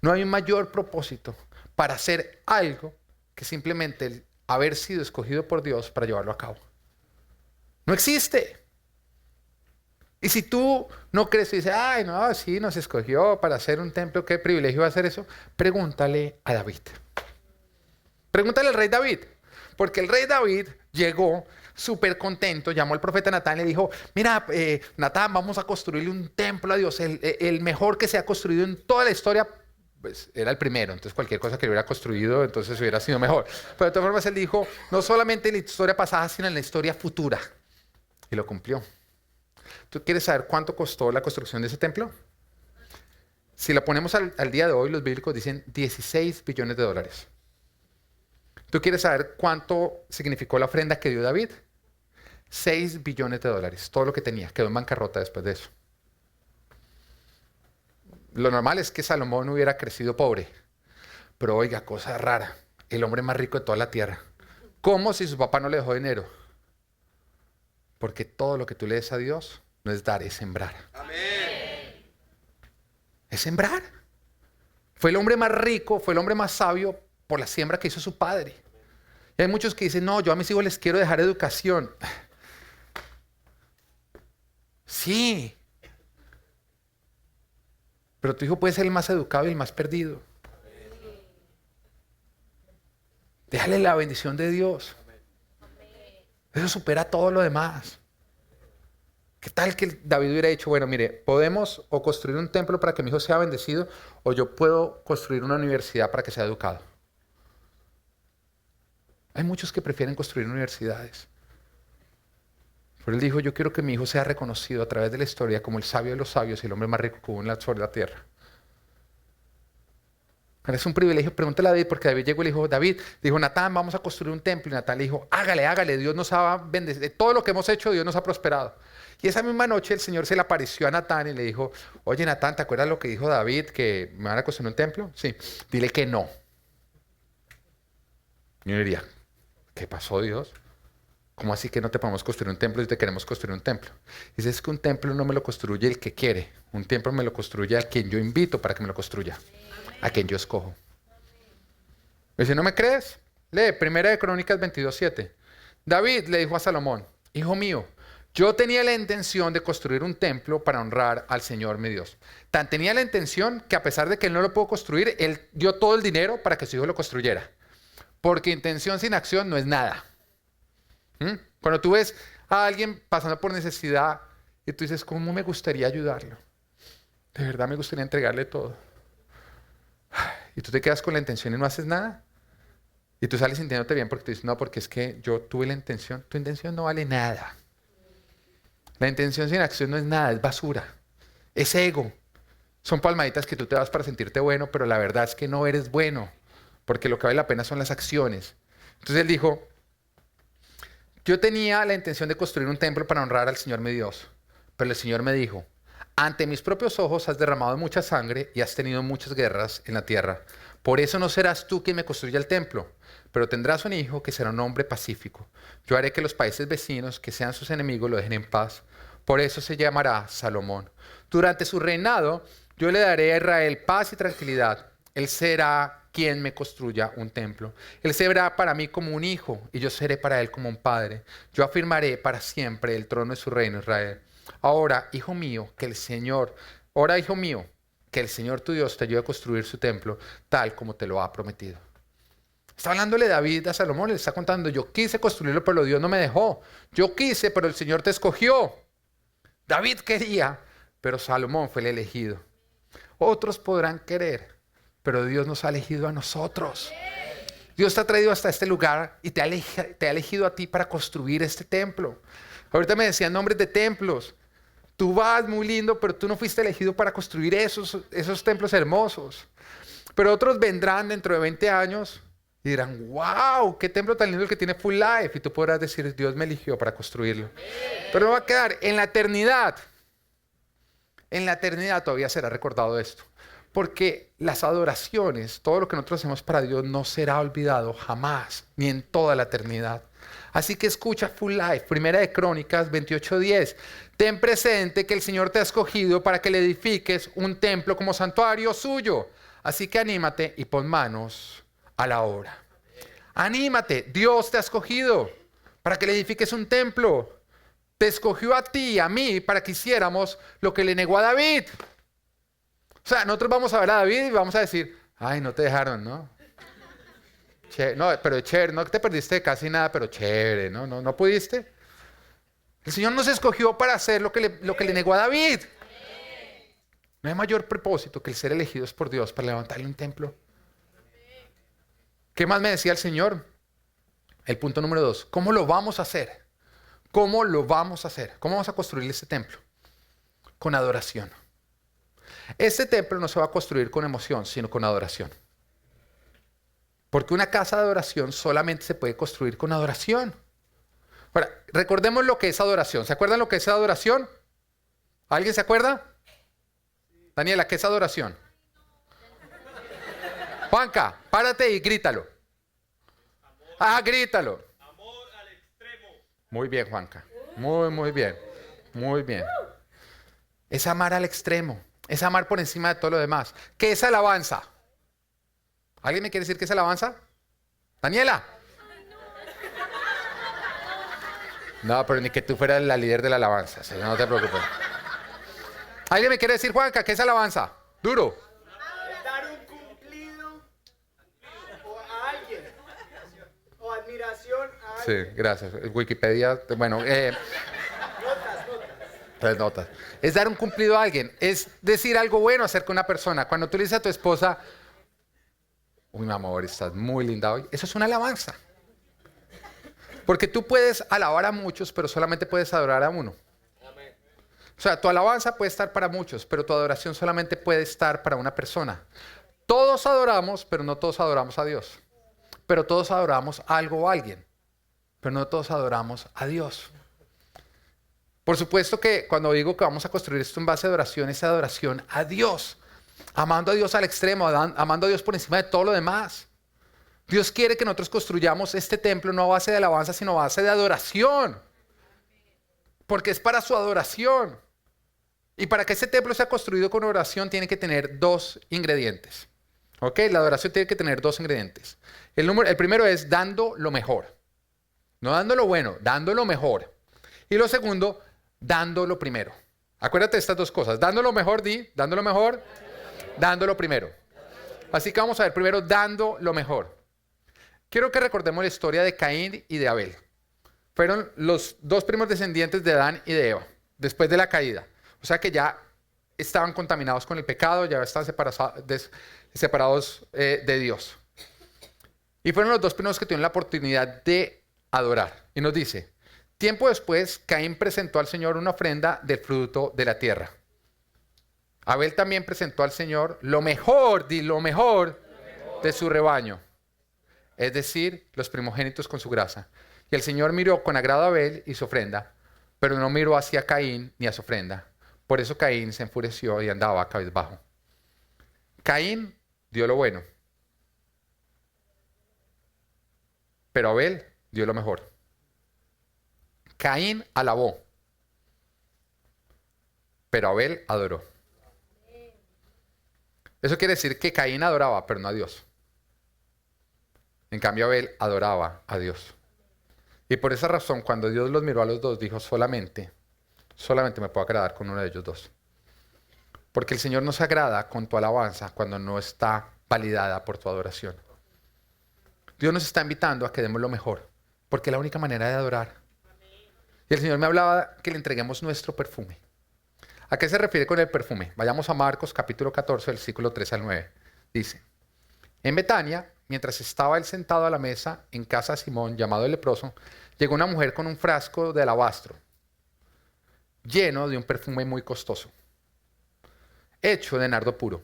no hay un mayor propósito para hacer algo que simplemente el haber sido escogido por Dios para llevarlo a cabo. No existe. Y si tú no crees y dices, ay, no, sí, nos escogió para hacer un templo, qué privilegio va a hacer eso, pregúntale a David. Pregúntale al rey David. Porque el rey David llegó súper contento, llamó al profeta Natán y le dijo, mira, Natán, vamos a construirle un templo a Dios, el mejor que se ha construido en toda la historia. Pues era el primero, entonces cualquier cosa que hubiera construido, entonces hubiera sido mejor. Pero de todas formas él dijo, no solamente en la historia pasada, sino en la historia futura. Y lo cumplió. ¿Tú quieres saber cuánto costó la construcción de ese templo? Si la ponemos al día de hoy, los bíblicos dicen 16 billones de dólares. ¿Tú quieres saber cuánto significó la ofrenda que dio David? 6 billones de dólares, todo lo que tenía. Quedó en bancarrota después de eso. Lo normal es que Salomón hubiera crecido pobre. Pero oiga, cosa rara, el hombre más rico de toda la tierra. ¿Cómo si su papá no le dejó dinero? Porque todo lo que tú le des a Dios no es dar, es sembrar. Amén. Es sembrar. Fue el hombre más rico, fue el hombre más sabio por la siembra que hizo su padre. Y hay muchos que dicen, no, yo a mis hijos les quiero dejar educación. Sí. Pero tu hijo puede ser el más educado y el más perdido. Déjale la bendición de Dios. Eso supera todo lo demás. ¿Qué tal que David hubiera dicho, bueno, mire, podemos o construir un templo para que mi hijo sea bendecido, o yo puedo construir una universidad para que sea educado? Hay muchos que prefieren construir universidades. Pero él dijo, yo quiero que mi hijo sea reconocido a través de la historia como el sabio de los sabios y el hombre más rico que hubo sobre la tierra. Es un privilegio. Pregúntale a David, porque David llegó y le dijo, David, dijo, Natán, vamos a construir un templo. Y Natán le dijo, hágale, hágale, Dios nos ha bendecido. De todo lo que hemos hecho, Dios nos ha prosperado. Y esa misma noche el Señor se le apareció a Natán y le dijo, oye Natán, ¿te acuerdas lo que dijo David, que me van a construir un templo? Sí, dile que no. Y yo diría, ¿qué pasó, Dios? ¿Cómo así que no te podemos construir un templo si te queremos construir un templo? Dice, es que un templo no me lo construye el que quiere. Un templo me lo construye a quien yo invito para que me lo construya. A quien yo escojo. Dice, ¿no me crees? Lee, 1 de Crónicas 22:7. David le dijo a Salomón, hijo mío, yo tenía la intención de construir un templo para honrar al Señor mi Dios. Tan tenía la intención que a pesar de que él no lo pudo construir, él dio todo el dinero para que su hijo lo construyera. Porque intención sin acción no es nada. Cuando tú ves a alguien pasando por necesidad y tú dices, ¿cómo me gustaría ayudarlo? De verdad me gustaría entregarle todo. Y tú te quedas con la intención y no haces nada. Y tú sales sintiéndote bien porque tú dices, no, porque es que yo tuve la intención. Tu intención no vale nada. La intención sin acción no es nada, es basura. Es ego. Son palmaditas que tú te das para sentirte bueno, pero la verdad es que no eres bueno. Porque lo que vale la pena son las acciones. Entonces él dijo, yo tenía la intención de construir un templo para honrar al Señor mi Dios. Pero el Señor me dijo, ante mis propios ojos has derramado mucha sangre y has tenido muchas guerras en la tierra. Por eso no serás tú quien me construya el templo, pero tendrás un hijo que será un hombre pacífico. Yo haré que los países vecinos, que sean sus enemigos, lo dejen en paz. Por eso se llamará Salomón. Durante su reinado, yo le daré a Israel paz y tranquilidad. Él será quien me construya un templo. Él será para mí como un hijo y yo seré para él como un padre. Yo afirmaré para siempre el trono de su reino Israel. Ahora, hijo mío, que el Señor tu Dios te ayude a construir su templo tal como te lo ha prometido. Está hablándole David a Salomón, le está contando, yo quise construirlo, pero Dios no me dejó. Yo quise, pero el Señor te escogió. David quería, pero Salomón fue el elegido. Otros podrán querer, pero Dios nos ha elegido a nosotros. Dios te ha traído hasta este lugar y te ha elegido a ti para construir este templo. Ahorita me decían nombres de templos. Tú vas muy lindo, pero tú no fuiste elegido para construir esos templos hermosos. Pero otros vendrán dentro de 20 años y dirán, wow, qué templo tan lindo el que tiene Full Life. Y tú podrás decir, Dios me eligió para construirlo. Pero no va a quedar en la eternidad. En la eternidad todavía será recordado esto. Porque las adoraciones, todo lo que nosotros hacemos para Dios no será olvidado jamás, ni en toda la eternidad. Así que escucha Full Life, Primera de Crónicas 28:10. Ten presente que el Señor te ha escogido para que le edifiques un templo como santuario suyo. Así que anímate y pon manos a la obra. Anímate, Dios te ha escogido para que le edifiques un templo. Te escogió a ti y a mí para que hiciéramos lo que le negó a David. O sea, nosotros vamos a ver a David y vamos a decir, ay, no te dejaron, ¿no? No, pero chévere, no te perdiste de casi nada, pero chévere, ¿no? ¿No pudiste? El Señor nos escogió para hacer lo que le negó a David. No hay mayor propósito que el ser elegidos por Dios para levantarle un templo. ¿Qué más me decía el Señor? El punto número 2. ¿Cómo lo vamos a hacer? ¿Cómo lo vamos a hacer? ¿Cómo vamos a construir este templo? Con adoración. Este templo no se va a construir con emoción, sino con adoración. Porque una casa de adoración solamente se puede construir con adoración. Ahora, recordemos lo que es adoración. ¿Se acuerdan lo que es adoración? ¿Alguien se acuerda? Daniela, ¿qué es adoración? Juanca, párate y grítalo. Grítalo. Amor al extremo. Muy bien, Juanca. Muy bien. Muy bien. Es amar al extremo. Es amar por encima de todo lo demás. ¿Qué es alabanza? ¿Alguien me quiere decir qué es alabanza? Daniela. No, pero ni que tú fueras la líder de la alabanza. O sea, no te preocupes. ¿Alguien me quiere decir, Juanca, qué es alabanza? Duro. Es dar un cumplido a alguien. O admiración a Sí, alguien. gracias. Wikipedia, bueno, notas. Es dar un cumplido a alguien. Es decir algo bueno acerca de una persona. Cuando tú le dices a tu esposa, uy, mi amor, estás muy linda hoy. Eso es una alabanza. Porque tú puedes alabar a muchos, pero solamente puedes adorar a uno. O sea, tu alabanza puede estar para muchos, pero tu adoración solamente puede estar para una persona. Todos adoramos, pero no todos adoramos a Dios. Pero todos adoramos a algo o a alguien. Pero no todos adoramos a Dios. Por supuesto que cuando digo que vamos a construir esto en base a adoración, es adoración a Dios. Amando a Dios al extremo, amando a Dios por encima de todo lo demás. Dios quiere que nosotros construyamos este templo no a base de alabanza, sino a base de adoración. Porque es para su adoración. Y para que este templo sea construido con oración, tiene que tener 2 ingredientes. ¿Ok? La adoración tiene que tener 2 ingredientes. El primero es dando lo mejor. No dando lo bueno, dando lo mejor. Y lo segundo, dando lo primero. Acuérdate de estas 2 cosas. Dando lo mejor, dando lo mejor, dando lo primero. Así que vamos a ver primero dando lo mejor. Quiero que recordemos la historia de Caín y de Abel. Fueron los 2 primos descendientes de Adán y de Eva, después de la caída. O sea que ya estaban contaminados con el pecado, ya estaban separados de Dios. Y fueron los 2 primeros que tuvieron la oportunidad de adorar. Y nos dice, tiempo después, Caín presentó al Señor una ofrenda del fruto de la tierra. Abel también presentó al Señor lo mejor de su rebaño. Es decir, los primogénitos con su grasa. Y el Señor miró con agrado a Abel y su ofrenda, pero no miró hacia Caín ni a su ofrenda. Por eso Caín se enfureció y andaba cabizbajo. Caín dio lo bueno, pero Abel dio lo mejor. Caín alabó, pero Abel adoró. Eso quiere decir que Caín adoraba, pero no a Dios. En cambio, Abel adoraba a Dios. Y por esa razón, cuando Dios los miró a los 2, dijo, solamente me puedo agradar con uno de ellos 2. Porque el Señor no se agrada con tu alabanza cuando no está validada por tu adoración. Dios nos está invitando a que demos lo mejor, porque es la única manera de adorar. Y el Señor me hablaba que le entreguemos nuestro perfume. ¿A qué se refiere con el perfume? Vayamos a Marcos capítulo 14, versículo 3 al 9. Dice, en Betania, mientras estaba él sentado a la mesa en casa de Simón, llamado el leproso, llegó una mujer con un frasco de alabastro, lleno de un perfume muy costoso, hecho de nardo puro.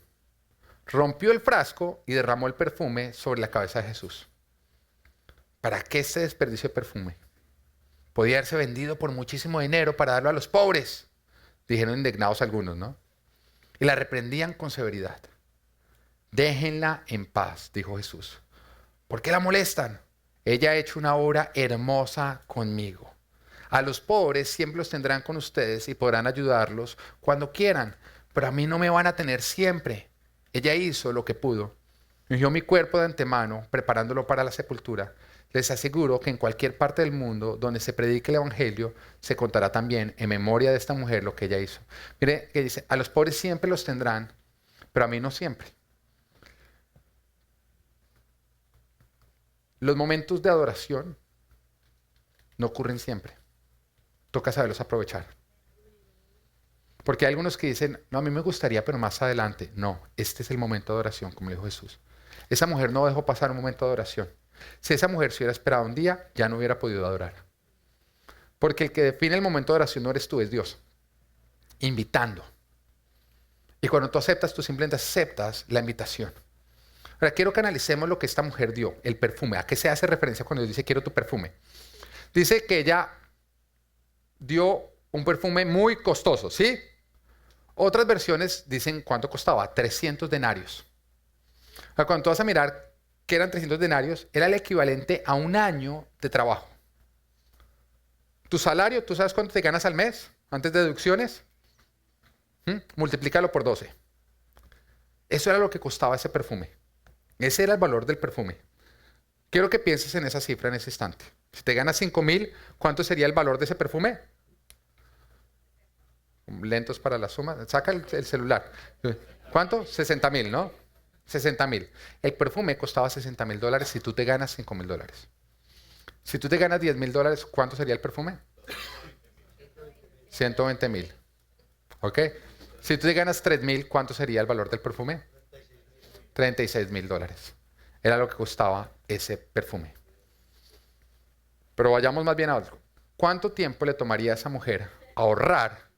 Rompió el frasco y derramó el perfume sobre la cabeza de Jesús. ¿Para qué este desperdicio de perfume? Podía haberse vendido por muchísimo dinero para darlo a los pobres, dijeron indignados algunos, ¿no? Y la reprendían con severidad. Déjenla en paz, dijo Jesús. ¿Por qué la molestan? Ella ha hecho una obra hermosa conmigo. A los pobres siempre los tendrán con ustedes y podrán ayudarlos cuando quieran, pero a mí no me van a tener siempre. Ella hizo lo que pudo. Ungió mi cuerpo de antemano, preparándolo para la sepultura. Les aseguro que en cualquier parte del mundo donde se predique el Evangelio, se contará también en memoria de esta mujer lo que ella hizo. Mire que dice, a los pobres siempre los tendrán, pero a mí no siempre. Los momentos de adoración no ocurren siempre. Toca saberlos aprovechar. Porque hay algunos que dicen, no, a mí me gustaría, pero más adelante. No, este es el momento de adoración, como dijo Jesús. Esa mujer no dejó pasar un momento de adoración. Si esa mujer se hubiera esperado un día, ya no hubiera podido adorar. Porque el que define el momento de oración no eres tú, es Dios. Invitando. Y cuando tú aceptas, tú simplemente aceptas la invitación. Ahora quiero que analicemos lo que esta mujer dio, el perfume. ¿A qué se hace referencia cuando Dios dice quiero tu perfume? Dice que ella dio un perfume muy costoso, ¿sí? Otras versiones dicen cuánto costaba, 300 denarios. Ahora, cuando tú vas a mirar que eran 300 denarios, era el equivalente a un año de trabajo. Tu salario, ¿tú sabes cuánto te ganas al mes antes de deducciones? Multiplícalo por 12. Eso era lo que costaba ese perfume. Ese era el valor del perfume. Quiero que pienses en esa cifra en ese instante. Si te ganas 5,000, ¿cuánto sería el valor de ese perfume? Lentos para la suma. Saca el celular. ¿Cuánto? 60,000, ¿no? 60,000. El perfume costaba $60,000 si tú te ganas $5,000. Si tú te ganas $10,000, ¿cuánto sería el perfume? 120,000. ¿Ok? Si tú te ganas 3,000, ¿cuánto sería el valor del perfume? $36,000. Era lo que costaba ese perfume. Pero vayamos más bien a algo. ¿Cuánto tiempo le tomaría a esa mujer ahorrar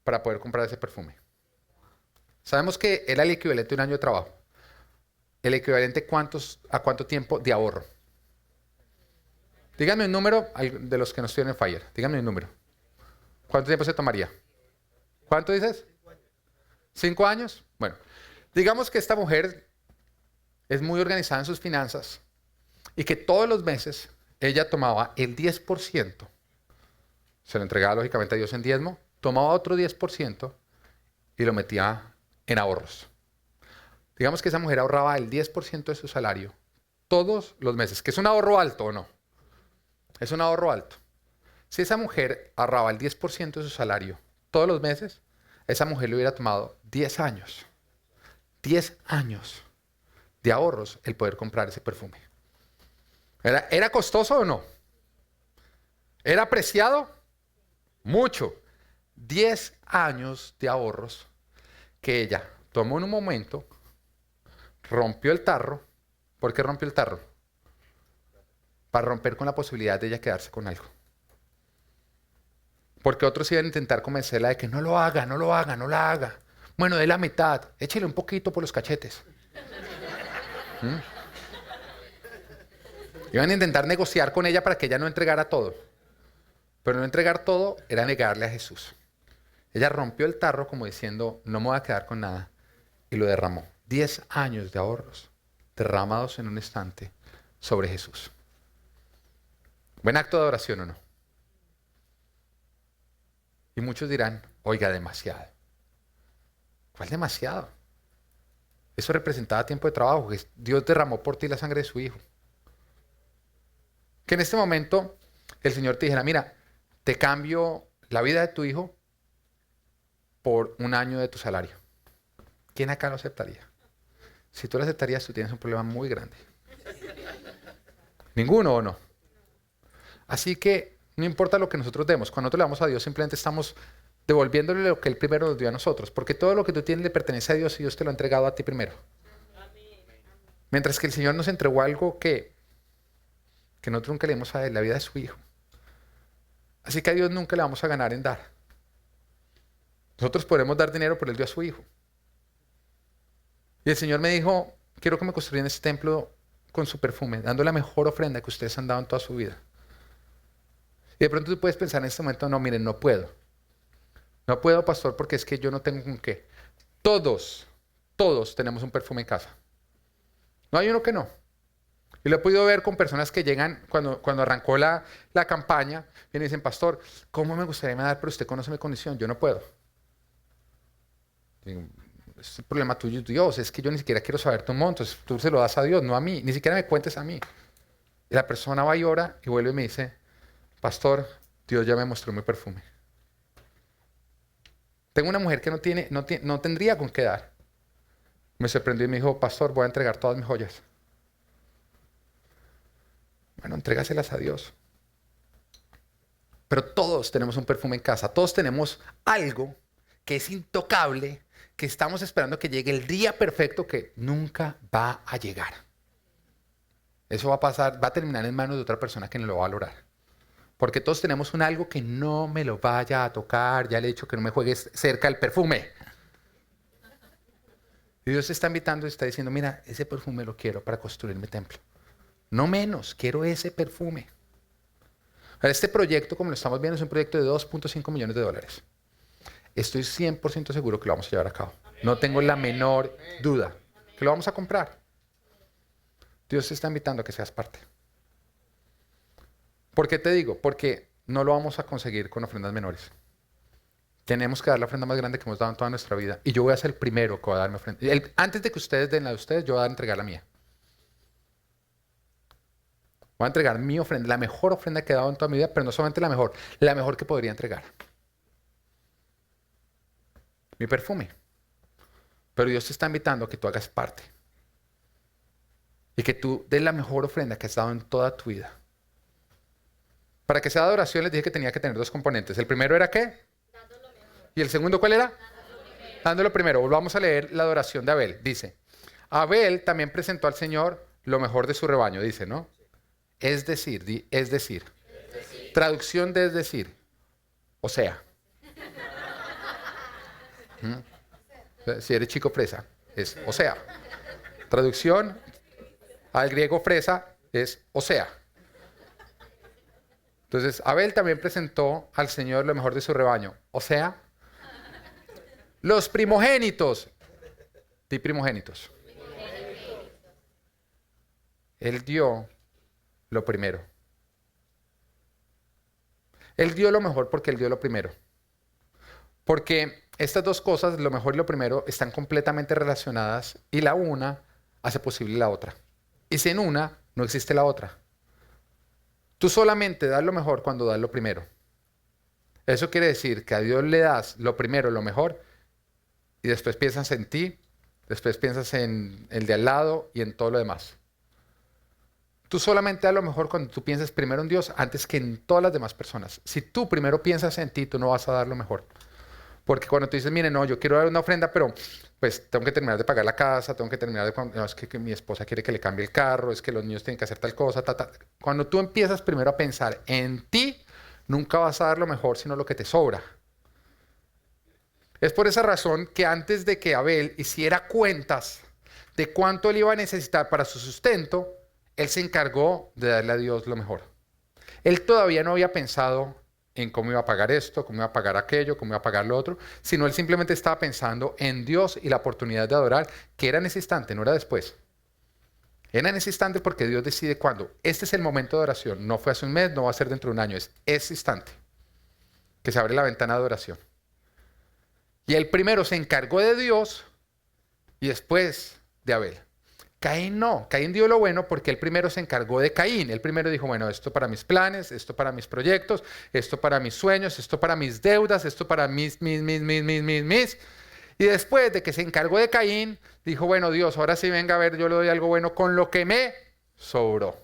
para poder comprar ese perfume? Sabemos que era el equivalente a un año de trabajo. ¿El equivalente a cuánto tiempo de ahorro? Díganme un número de los que no estuvieron en Fire. Díganme un número. ¿Cuánto tiempo se tomaría? ¿Cuánto dices? 5 años. Bueno, digamos que esta mujer es muy organizada en sus finanzas y que todos los meses ella tomaba el 10%, se lo entregaba lógicamente a Dios en diezmo, tomaba otro 10% y lo metía en ahorros. Digamos que esa mujer ahorraba el 10% de su salario todos los meses, que es un ahorro alto o no. Es un ahorro alto. Si esa mujer ahorraba el 10% de su salario todos los meses, esa mujer le hubiera tomado 10 años. 10 años de ahorros el poder comprar ese perfume. ¿Era costoso o no? ¿Era apreciado? Mucho. 10 años de ahorros que ella tomó en un momento, rompió el tarro. ¿Por qué rompió el tarro? Para romper con la posibilidad de ella quedarse con algo. Porque otros iban a intentar convencerla de que no lo haga, no lo haga, no la haga. Bueno, de la mitad, échele un poquito por los cachetes. Iban a intentar negociar con ella para que ella no entregara todo. Pero no entregar todo era negarle a Jesús. Ella rompió el tarro como diciendo, no me voy a quedar con nada. Y lo derramó. 10 años de ahorros derramados en un instante sobre Jesús. ¿Buen acto de adoración o no? Y muchos dirán, oiga, demasiado. ¿Cuál demasiado? Eso representaba tiempo de trabajo, que Dios derramó por ti la sangre de su Hijo. Que en este momento el Señor te dijera, mira, te cambio la vida de tu hijo por un año de tu salario. ¿Quién acá lo aceptaría? Si tú lo aceptarías, tú tienes un problema muy grande. ¿Ninguno o no? Así que no importa lo que nosotros demos, cuando nosotros le damos a Dios, simplemente estamos devolviéndole lo que Él primero nos dio a nosotros. Porque todo lo que tú tienes le pertenece a Dios y Dios te lo ha entregado a ti primero. Mientras que el Señor nos entregó algo que nosotros nunca le dimos a Él, la vida de su Hijo. Así que a Dios nunca le vamos a ganar en dar. Nosotros podemos dar dinero, pero Él dio a su Hijo. Y el Señor me dijo, quiero que me construyan este templo con su perfume, dando la mejor ofrenda que ustedes han dado en toda su vida. Y de pronto tú puedes pensar en este momento, no, miren, no puedo. No puedo, pastor, porque es que yo no tengo con qué. Todos Todos tenemos un perfume en casa. No hay uno que no. Y lo he podido ver con personas que llegan, cuando arrancó la campaña, vienen y dicen, pastor, ¿cómo me gustaría dar? Pero usted conoce mi condición, yo no puedo. Digo, es el problema tuyo, Dios, es que yo ni siquiera quiero saber tu monto, tú se lo das a Dios, no a mí, ni siquiera me cuentes a mí. Y la persona va y ora y vuelve y me dice, pastor, Dios ya me mostró mi perfume. Tengo una mujer que no tendría con qué dar. Me sorprendió y me dijo, pastor, voy a entregar todas mis joyas. Bueno, entrégaselas a Dios. Pero todos tenemos un perfume en casa, todos tenemos algo que es intocable, que estamos esperando que llegue el día perfecto que nunca va a llegar. Eso va a pasar, va a terminar en manos de otra persona que no lo va a valorar. Porque todos tenemos un algo que no me lo vaya a tocar, ya le he dicho que no me juegues cerca el perfume. Y Dios te está invitando y está diciendo, mira, ese perfume lo quiero para construir mi templo. No menos, quiero ese perfume. Ahora, este proyecto, como lo estamos viendo, es un proyecto de $2.5 millones. Estoy 100% seguro que lo vamos a llevar a cabo. No tengo la menor duda que lo vamos a comprar. Dios te está invitando a que seas parte. ¿Por qué te digo? Porque no lo vamos a conseguir con ofrendas menores. Tenemos que dar la ofrenda más grande que hemos dado en toda nuestra vida. Y yo voy a ser el primero que va a dar mi ofrenda. Antes de que ustedes den la de ustedes, yo voy a entregar la mía. Voy a entregar mi ofrenda, la mejor ofrenda que he dado en toda mi vida, pero no solamente la mejor que podría entregar. Mi perfume. Pero Dios te está invitando a que tú hagas parte. Y que tú des la mejor ofrenda que has dado en toda tu vida. Para que sea de adoración les dije que tenía que tener 2 componentes. ¿El primero era qué? ¿Y el segundo cuál era? Dándolo primero. Volvamos a leer la adoración de Abel. Dice, Abel también presentó al Señor lo mejor de su rebaño, dice, ¿no? Es decir. Traducción de es decir. O sea. Si eres chico fresa, es o sea. Traducción al griego fresa es o sea. Entonces, Abel también presentó al Señor lo mejor de su rebaño. O sea, los primogénitos. Di primogénitos. Él dio lo primero. Él dio lo mejor porque Él dio lo primero. Porque estas dos cosas, lo mejor y lo primero, están completamente relacionadas y la una hace posible la otra. Y sin una, no existe la otra. Tú solamente das lo mejor cuando das lo primero. Eso quiere decir que a Dios le das lo primero, lo mejor, y después piensas en ti, después piensas en el de al lado y en todo lo demás. Tú solamente das lo mejor cuando tú piensas primero en Dios antes que en todas las demás personas. Si tú primero piensas en ti, tú no vas a dar lo mejor. Porque cuando tú dices, mire, no, yo quiero dar una ofrenda, pero pues tengo que terminar de pagar la casa, tengo que terminar de... No, es que mi esposa quiere que le cambie el carro, es que los niños tienen que hacer tal cosa, ta. Cuando tú empiezas primero a pensar en ti, nunca vas a dar lo mejor, sino lo que te sobra. Es por esa razón que antes de que Abel hiciera cuentas de cuánto él iba a necesitar para su sustento, él se encargó de darle a Dios lo mejor. Él todavía no había pensado en cómo iba a pagar esto, cómo iba a pagar aquello, cómo iba a pagar lo otro, sino él simplemente estaba pensando en Dios y la oportunidad de adorar, que era en ese instante, no era después. Era en ese instante porque Dios decide cuándo. Este es el momento de oración. No fue hace un mes, no va a ser dentro de un año, es ese instante que se abre la ventana de oración. Y él primero se encargó de Dios y después de Abel. Caín no, Caín dio lo bueno porque él primero se encargó de Caín. Él primero dijo, bueno, esto para mis planes, esto para mis proyectos, esto para mis sueños, esto para mis deudas, esto para mis. Y después de que se encargó de Caín, dijo, bueno, Dios, ahora sí venga a ver, yo le doy algo bueno con lo que me sobró.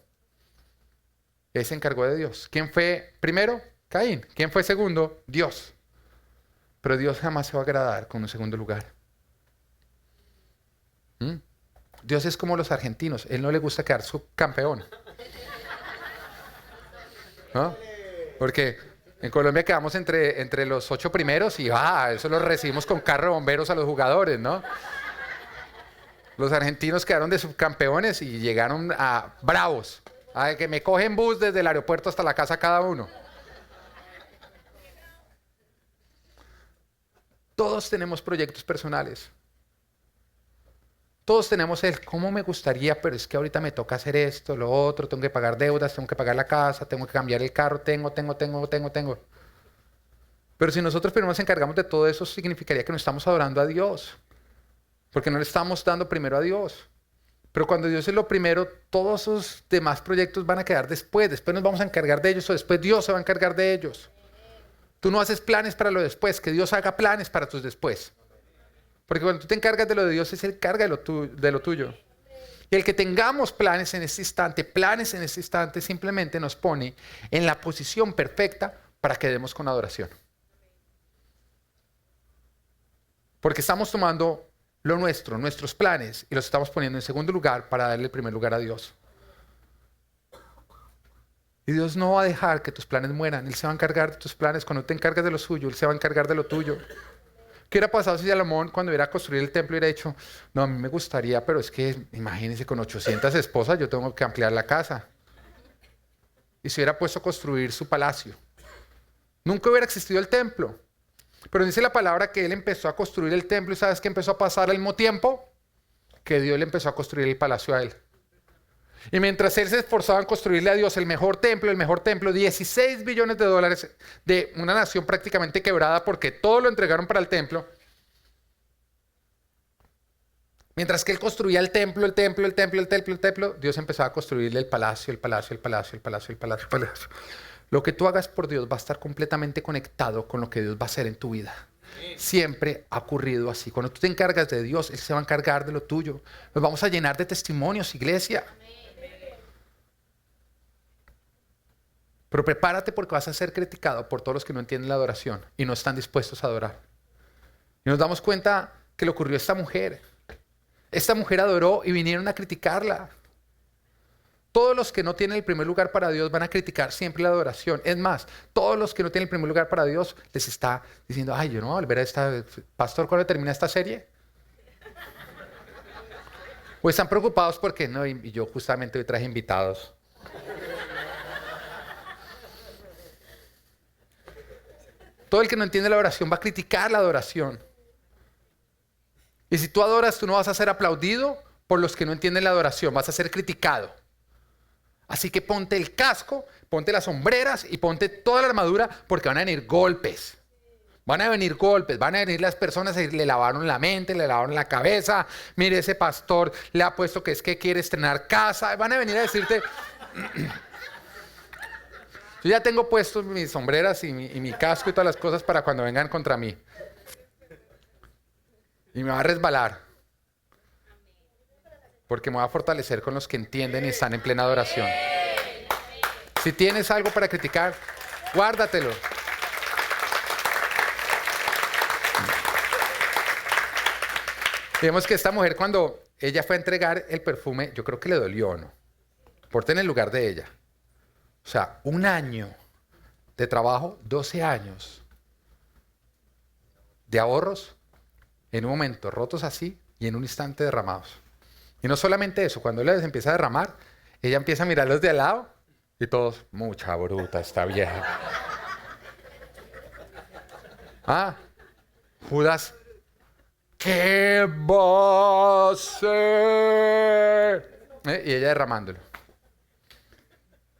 Él se encargó de Dios. ¿Quién fue primero? Caín. ¿Quién fue segundo? Dios. Pero Dios jamás se va a agradar con un segundo lugar. Dios es como los argentinos. Él no le gusta quedar subcampeón. ¿No? Porque en Colombia quedamos entre los 8 primeros y eso lo recibimos con carro de bomberos a los jugadores, ¿no? Los argentinos quedaron de subcampeones y llegaron a bravos. A que me cogen bus desde el aeropuerto hasta la casa cada uno. Todos tenemos proyectos personales. Todos tenemos el cómo me gustaría, pero es que ahorita me toca hacer esto, lo otro, tengo que pagar deudas, tengo que pagar la casa, tengo que cambiar el carro, tengo. Pero si nosotros primero nos encargamos de todo eso, significaría que no estamos adorando a Dios, porque no le estamos dando primero a Dios. Pero cuando Dios es lo primero, todos esos demás proyectos van a quedar después nos vamos a encargar de ellos o después Dios se va a encargar de ellos. Tú no haces planes para lo después, que Dios haga planes para tus después. Porque cuando tú te encargas de lo de Dios, Él se encarga de lo tuyo. Y el que tengamos planes en este instante, simplemente nos pone en la posición perfecta para que demos con adoración. Porque estamos tomando lo nuestro, nuestros planes, y los estamos poniendo en segundo lugar para darle el primer lugar a Dios. Y Dios no va a dejar que tus planes mueran. Él se va a encargar de tus planes. Cuando te encargas de lo suyo, Él se va a encargar de lo tuyo. ¿Qué hubiera pasado si Salomón, cuando iba a construir el templo, hubiera dicho, no, a mí me gustaría, pero es que, imagínense, con 800 esposas yo tengo que ampliar la casa? Y se hubiera puesto a construir su palacio. Nunca hubiera existido el templo. Pero dice la palabra que él empezó a construir el templo y ¿sabes qué empezó a pasar al mismo tiempo? Que Dios le empezó a construir el palacio a él. Y mientras él se esforzaba en construirle a Dios el mejor templo, 16 billones de dólares de una nación prácticamente quebrada porque todo lo entregaron para el templo. Mientras que él construía el templo, Dios empezaba a construirle el palacio. Lo que tú hagas por Dios va a estar completamente conectado con lo que Dios va a hacer en tu vida. Siempre ha ocurrido así. Cuando tú te encargas de Dios, Él se va a encargar de lo tuyo. Nos vamos a llenar de testimonios, iglesia. Pero prepárate porque vas a ser criticado por todos los que no entienden la adoración y no están dispuestos a adorar. Y nos damos cuenta que le ocurrió a esta mujer. Esta mujer adoró y vinieron a criticarla. Todos los que no tienen el primer lugar para Dios van a criticar siempre la adoración. Es más, todos los que no tienen el primer lugar para Dios les está diciendo, ay, yo no voy a volver a esta... Pastor, ¿cuándo termina esta serie? O están preocupados porque no, y yo justamente hoy traje invitados. Todo el que no entiende la adoración va a criticar la adoración. Y si tú adoras, tú no vas a ser aplaudido por los que no entienden la adoración, vas a ser criticado. Así que ponte el casco, ponte las sombreras y ponte toda la armadura porque van a venir golpes. Van a venir las personas y le lavaron la mente, le lavaron la cabeza. Mire, ese pastor le ha puesto que es que quiere estrenar casa. Van a venir a decirte... Yo ya tengo puestos mis sombreras y mi casco y todas las cosas para cuando vengan contra mí. Y me va a resbalar. Porque me va a fortalecer con los que entienden y están en plena adoración. Si tienes algo para criticar, guárdatelo. Vemos que esta mujer cuando ella fue a entregar el perfume, yo creo que le dolió, ¿no? Ponte en el lugar de ella. O sea, 1 año de trabajo, 12 años de ahorros, en un momento rotos así y en un instante derramados. Y no solamente eso, cuando él les empieza a derramar, ella empieza a mirarlos de al lado y todos, mucha bruta esta vieja. Judas, ¿qué va a hacer? Y ella derramándolo.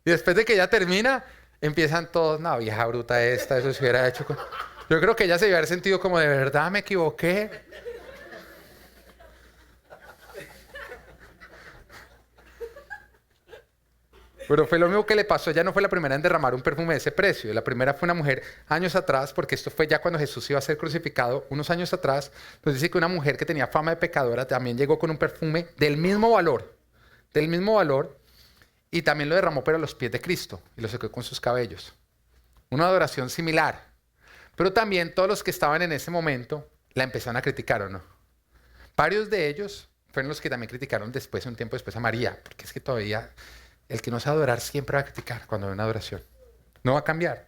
Y después de que ella termina, empiezan todos, no, vieja bruta esta, eso se hubiera hecho. Yo creo que ella se hubiera sentido como, de verdad me equivoqué. Pero fue lo mismo que le pasó. Ella no fue la primera en derramar un perfume de ese precio. La primera fue una mujer años atrás, porque esto fue ya cuando Jesús iba a ser crucificado, unos años atrás. Nos dice que una mujer que tenía fama de pecadora también llegó con un perfume del mismo valor, y también lo derramó pero a los pies de Cristo y lo secó con sus cabellos. Una adoración similar. Pero también todos los que estaban en ese momento la empezaron a criticar, ¿o no? Varios de ellos fueron los que también criticaron después, un tiempo después, a María, porque es que todavía el que no sabe adorar siempre va a criticar cuando hay una adoración. No va a cambiar.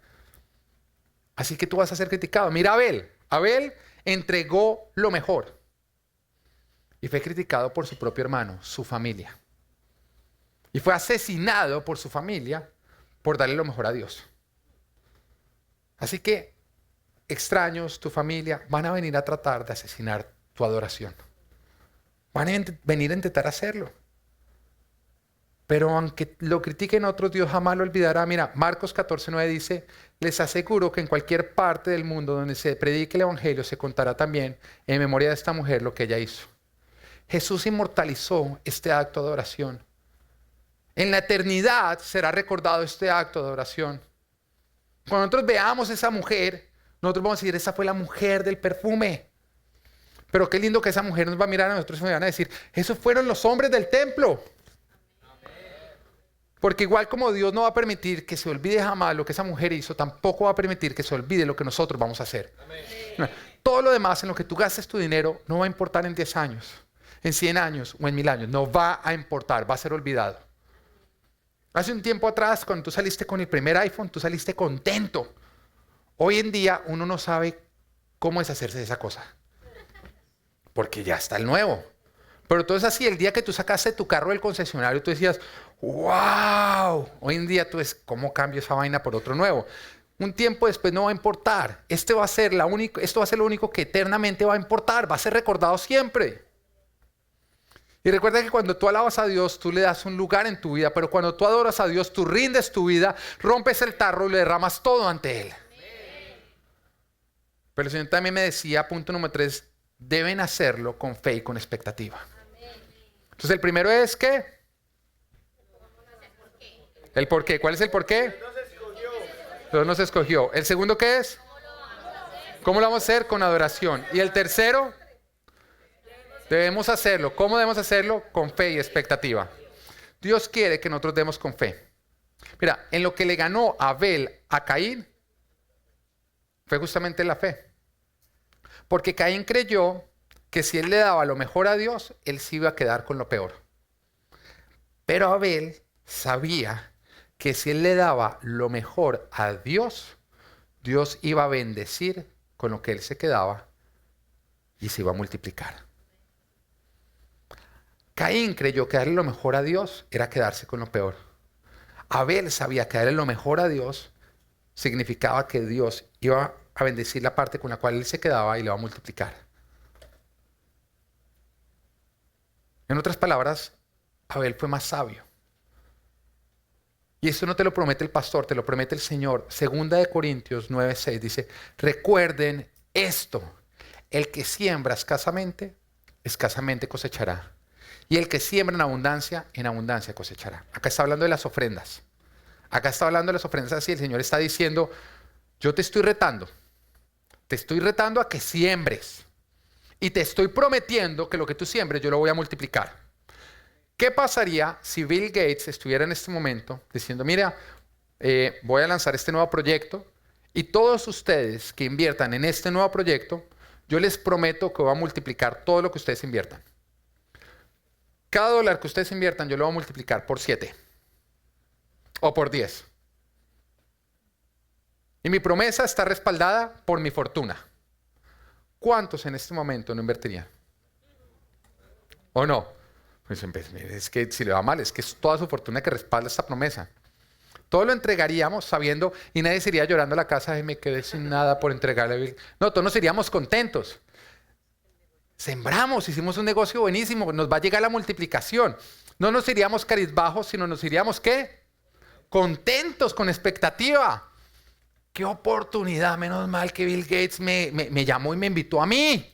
Así que tú vas a ser criticado. Mira a Abel. Abel entregó lo mejor y fue criticado por su propio hermano, su familia. Y fue asesinado por su familia por darle lo mejor a Dios. Así que extraños, tu familia, van a venir a tratar de asesinar tu adoración. Van a venir a intentar hacerlo. Pero aunque lo critiquen otros, Dios jamás lo olvidará. Mira, Marcos 14:9 dice, les aseguro que en cualquier parte del mundo donde se predique el evangelio se contará también en memoria de esta mujer lo que ella hizo. Jesús inmortalizó este acto de oración. En la eternidad será recordado este acto de oración. Cuando nosotros veamos a esa mujer, nosotros vamos a decir, esa fue la mujer del perfume. Pero qué lindo que esa mujer nos va a mirar a nosotros y nos van a decir, esos fueron los hombres del templo. Porque igual como Dios no va a permitir que se olvide jamás lo que esa mujer hizo, tampoco va a permitir que se olvide lo que nosotros vamos a hacer. Amén. Todo lo demás en lo que tú gastes tu dinero no va a importar en 10 años, en 100 años o en 1000 años. No va a importar, va a ser olvidado. Hace un tiempo atrás, cuando tú saliste con el primer iPhone, tú saliste contento. Hoy en día uno no sabe cómo deshacerse de esa cosa. Porque ya está el nuevo. Pero entonces así, el día que tú sacaste tu carro del concesionario, tú decías, ¡wow! Hoy en día tú ves, ¿cómo cambio esa vaina por otro nuevo? Un tiempo después no va a importar. Esto va a ser lo único que eternamente va a importar. Va a ser recordado siempre. Y recuerda que cuando tú alabas a Dios, tú le das un lugar en tu vida. Pero cuando tú adoras a Dios, tú rindes tu vida, rompes el tarro y le derramas todo ante Él. Pero el Señor también me decía, punto número 3, deben hacerlo con fe y con expectativa. Entonces el primero es ¿qué? El por qué. ¿Cuál es el por qué? Dios nos escogió. ¿El segundo qué es? ¿Cómo lo vamos a hacer? Con adoración. ¿Y el tercero? Debemos hacerlo. ¿Cómo debemos hacerlo? Con fe y expectativa. Dios quiere que nosotros demos con fe. Mira, en lo que le ganó Abel a Caín fue justamente la fe. Porque Caín creyó que si él le daba lo mejor a Dios, él se iba a quedar con lo peor. Pero Abel sabía que si él le daba lo mejor a Dios, Dios iba a bendecir con lo que él se quedaba y se iba a multiplicar. Caín creyó que darle lo mejor a Dios era quedarse con lo peor. Abel sabía que darle lo mejor a Dios significaba que Dios iba a bendecir la parte con la cual él se quedaba y le va a multiplicar. En otras palabras, Abel fue más sabio. Y esto no te lo promete el pastor, te lo promete el Señor. Segunda de Corintios 9:6 dice, recuerden esto, el que siembra escasamente, escasamente cosechará. Y el que siembra en abundancia cosechará. Acá está hablando de las ofrendas. Acá está hablando de las ofrendas así. El Señor está diciendo, yo te estoy retando. Te estoy retando a que siembres. Y te estoy prometiendo que lo que tú siembres yo lo voy a multiplicar. ¿Qué pasaría si Bill Gates estuviera en este momento diciendo, mira, voy a lanzar este nuevo proyecto y todos ustedes que inviertan en este nuevo proyecto, yo les prometo que voy a multiplicar todo lo que ustedes inviertan. Cada dólar que ustedes inviertan yo lo voy a multiplicar por 7 o por 10. Y mi promesa está respaldada por mi fortuna. ¿Cuántos en este momento no invertirían? ¿O no? Pues es que si le va mal, es que es toda su fortuna que respalda esta promesa. Todo lo entregaríamos sabiendo y nadie se iría llorando a la casa y me quedé sin nada por entregarle a Bill. No, todos nos iríamos contentos. Sembramos, hicimos un negocio buenísimo, nos va a llegar la multiplicación. No nos iríamos cabizbajos, sino nos iríamos ¿qué? Contentos, con expectativa. ¡Qué oportunidad! Menos mal que Bill Gates me llamó y me invitó a mí.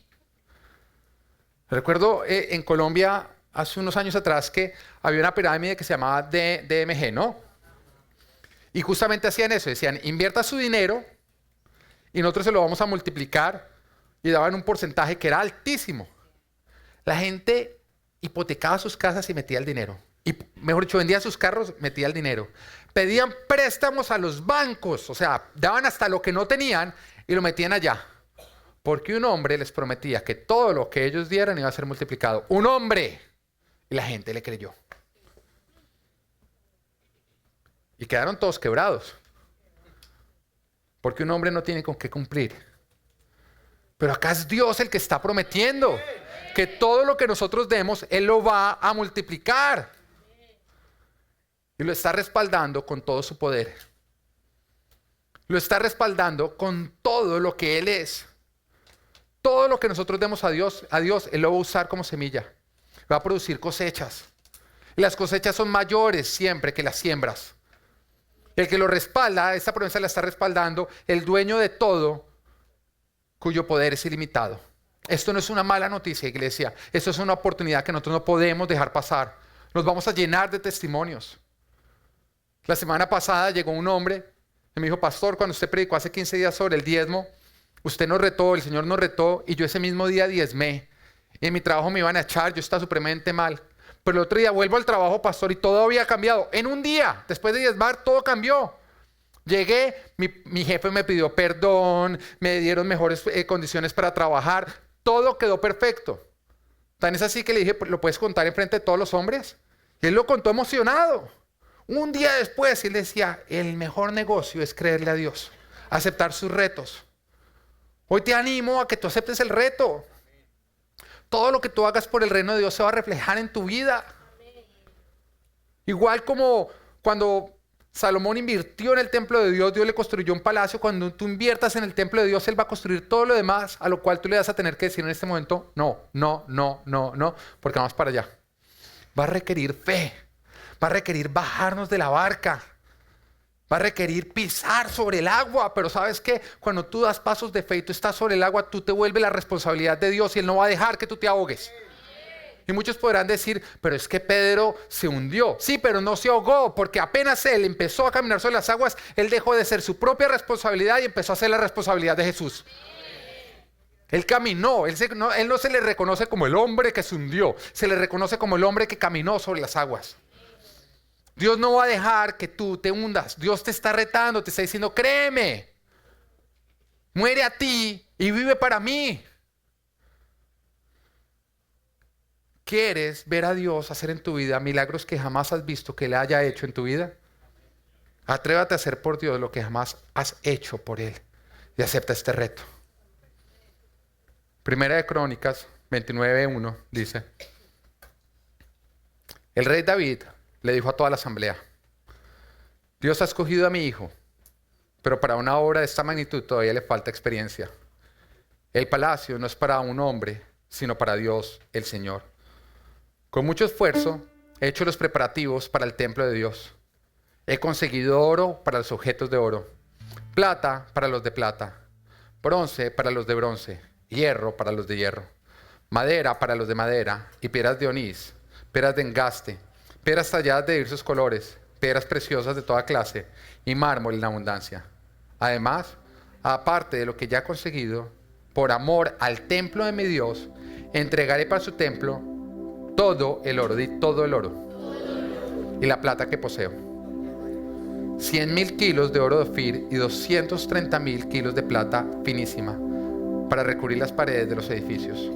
Recuerdo en Colombia, hace unos años atrás, que había una pirámide que se llamaba DMG, ¿no? Y justamente hacían eso, decían, invierta su dinero y nosotros se lo vamos a multiplicar y daban un porcentaje que era altísimo. La gente hipotecaba sus casas y metía el dinero. Y mejor dicho, vendía sus carros, metía el dinero. Pedían préstamos a los bancos, o sea, daban hasta lo que no tenían y lo metían allá. Porque un hombre les prometía que todo lo que ellos dieran iba a ser multiplicado. ¡Un hombre! Y la gente le creyó. Y quedaron todos quebrados. Porque un hombre no tiene con qué cumplir. Pero acá es Dios el que está prometiendo que todo lo que nosotros demos, Él lo va a multiplicar. Y lo está respaldando con todo su poder. Lo está respaldando con todo lo que Él es. Todo lo que nosotros demos a Dios, Él lo va a usar como semilla. va a producir cosechas. Y las cosechas son mayores siempre que las siembras. El que lo respalda, esta promesa la está respaldando el dueño de todo, cuyo poder es ilimitado. Esto no es una mala noticia, iglesia. Esto es una oportunidad que nosotros no podemos dejar pasar. Nos vamos a llenar de testimonios. La semana pasada llegó un hombre y me dijo: pastor, cuando usted predicó hace 15 días sobre el diezmo, usted nos retó, el Señor nos retó, y yo ese mismo día diezmé. Y en mi trabajo me iban a echar, yo estaba supremamente mal. Pero el otro día vuelvo al trabajo, pastor, y todo había cambiado. En un día, después de diezmar, todo cambió. Llegué, mi jefe me pidió perdón, me dieron mejores condiciones para trabajar. Todo quedó perfecto. Tan es así que le dije: ¿lo puedes contar enfrente de todos los hombres? Y él lo contó emocionado. Un día después, él decía: el mejor negocio es creerle a Dios, aceptar sus retos. Hoy te animo a que tú aceptes el reto. Todo lo que tú hagas por el reino de Dios se va a reflejar en tu vida. Igual como cuando Salomón invirtió en el templo de Dios, Dios le construyó un palacio. Cuando tú inviertas en el templo de Dios, Él va a construir todo lo demás, a lo cual tú le vas a tener que decir en este momento: no, porque vamos para allá. Va a requerir fe, va a requerir bajarnos de la barca, va a requerir pisar sobre el agua. Pero ¿sabes qué? Cuando tú das pasos de fe y tú estás sobre el agua, tú te vuelves la responsabilidad de Dios y Él no va a dejar que tú te ahogues. Y muchos podrán decir: pero es que Pedro se hundió. Sí, pero no se ahogó, porque apenas él empezó a caminar sobre las aguas, él dejó de ser su propia responsabilidad y empezó a ser la responsabilidad de Jesús. Él caminó, él no se le reconoce como el hombre que se hundió, se le reconoce como el hombre que caminó sobre las aguas. Dios no va a dejar que tú te hundas. Dios te está retando, te está diciendo: créeme, muere a ti y vive para mí. ¿Quieres ver a Dios hacer en tu vida milagros que jamás has visto que Él haya hecho en tu vida? Atrévate a hacer por Dios lo que jamás has hecho por Él y acepta este reto. Primera de Crónicas 29:1 dice: el rey David le dijo a toda la asamblea: Dios ha escogido a mi hijo, pero para una obra de esta magnitud todavía le falta experiencia. El palacio no es para un hombre, sino para Dios, el Señor. Con mucho esfuerzo he hecho los preparativos para el templo de Dios. He conseguido oro para los objetos de oro, plata para los de plata, bronce para los de bronce, hierro para los de hierro, madera para los de madera, y piedras de onís, piedras de engaste, piedras talladas de diversos colores, piedras preciosas de toda clase y mármol en abundancia. Además, aparte de lo que ya he conseguido, por amor al templo de mi Dios, entregaré para su templo todo el oro, di todo el oro, y la plata que poseo. 100,000 kilos de oro de Ofir y 230,000 kilos de plata finísima para recubrir las paredes de los edificios.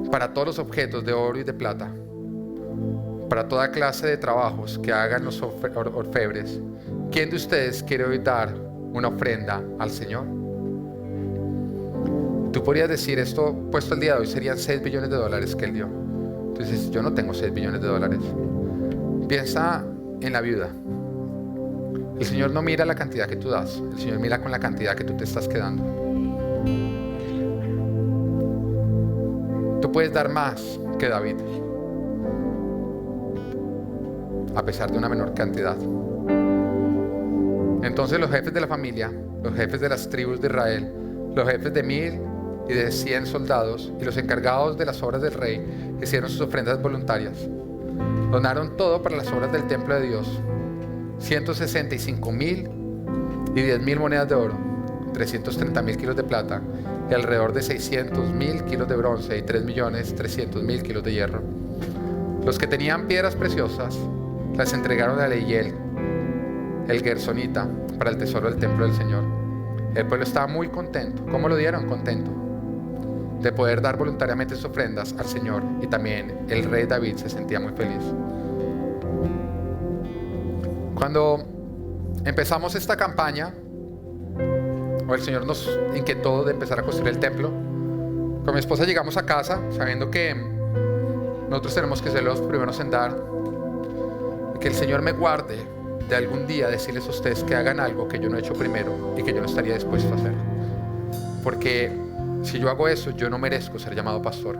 Para todos los objetos de oro y de plata, para toda clase de trabajos que hagan los orfebres. ¿Quién de ustedes quiere hoy dar una ofrenda al Señor? Tú podrías decir: esto puesto el día de hoy serían $6 billones que Él dio. Entonces, yo no tengo $6 billones. Piensa en la viuda. El Señor no mira la cantidad que tú das, el Señor mira con la cantidad que tú te estás quedando. Tú puedes dar más que David, a pesar de una menor cantidad. Entonces los jefes de la familia, los jefes de las tribus de Israel, los jefes de 1,000 y de 100 soldados y los encargados de las obras del rey hicieron sus ofrendas voluntarias. Donaron todo para las obras del templo de Dios: 165,000 y 10,000 monedas de oro, 330,000 kilos de plata y alrededor de 600,000 kilos de bronce y 3,300,000 kilos de hierro. Los que tenían piedras preciosas las entregaron a Lehiel, el gersonita, para el tesoro del templo del Señor. El pueblo estaba muy contento. ¿Cómo lo dieron? Contento de poder dar voluntariamente sus ofrendas al Señor, y también el rey David se sentía muy feliz. Cuando empezamos esta campaña, o el Señor nos inquietó de empezar a construir el templo, con mi esposa llegamos a casa sabiendo que nosotros tenemos que ser los primeros en dar, y que el Señor me guarde de algún día decirles a ustedes que hagan algo que yo no he hecho primero y que yo no estaría dispuesto a hacer. Porque si yo hago eso, yo no merezco ser llamado pastor.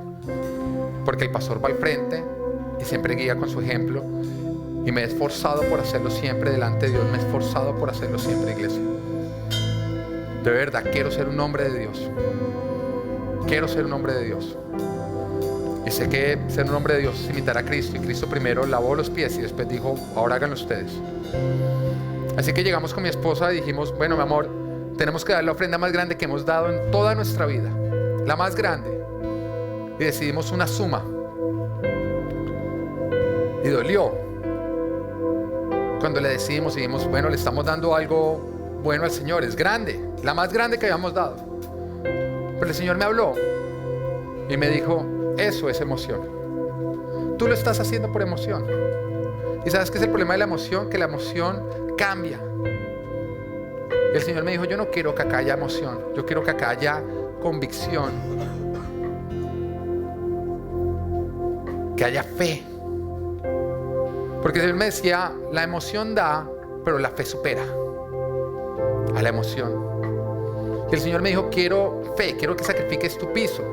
porque el pastor va al frente y siempre guía con su ejemplo. Y me he esforzado por hacerlo siempre delante de Dios. Me he esforzado por hacerlo siempre, iglesia. De verdad, quiero ser un hombre de Dios. Quiero ser un hombre de Dios. Y sé que ser un hombre de Dios es imitar a Cristo. Y Cristo primero lavó los pies y después dijo, ahora háganlo ustedes. Así que llegamos con mi esposa y dijimos, bueno, mi amor, tenemos que dar la ofrenda más grande que hemos dado en toda nuestra vida. La más grande. Y decidimos una suma. Y dolió. Cuando le decidimos, dijimos, bueno, le estamos dando algo bueno al Señor. Es grande, la más grande que habíamos dado. Pero el Señor me habló y me dijo, eso es emoción. Tú lo estás haciendo por emoción. ¿Y sabes qué es el problema de la emoción? Que la emoción cambia. Y el Señor me dijo, yo no quiero que acá haya emoción. Yo quiero que acá haya convicción. Que haya fe. Porque el Señor me decía, la emoción da, pero la fe supera a la emoción. Y el Señor me dijo, quiero fe, quiero que sacrifiques tu piso.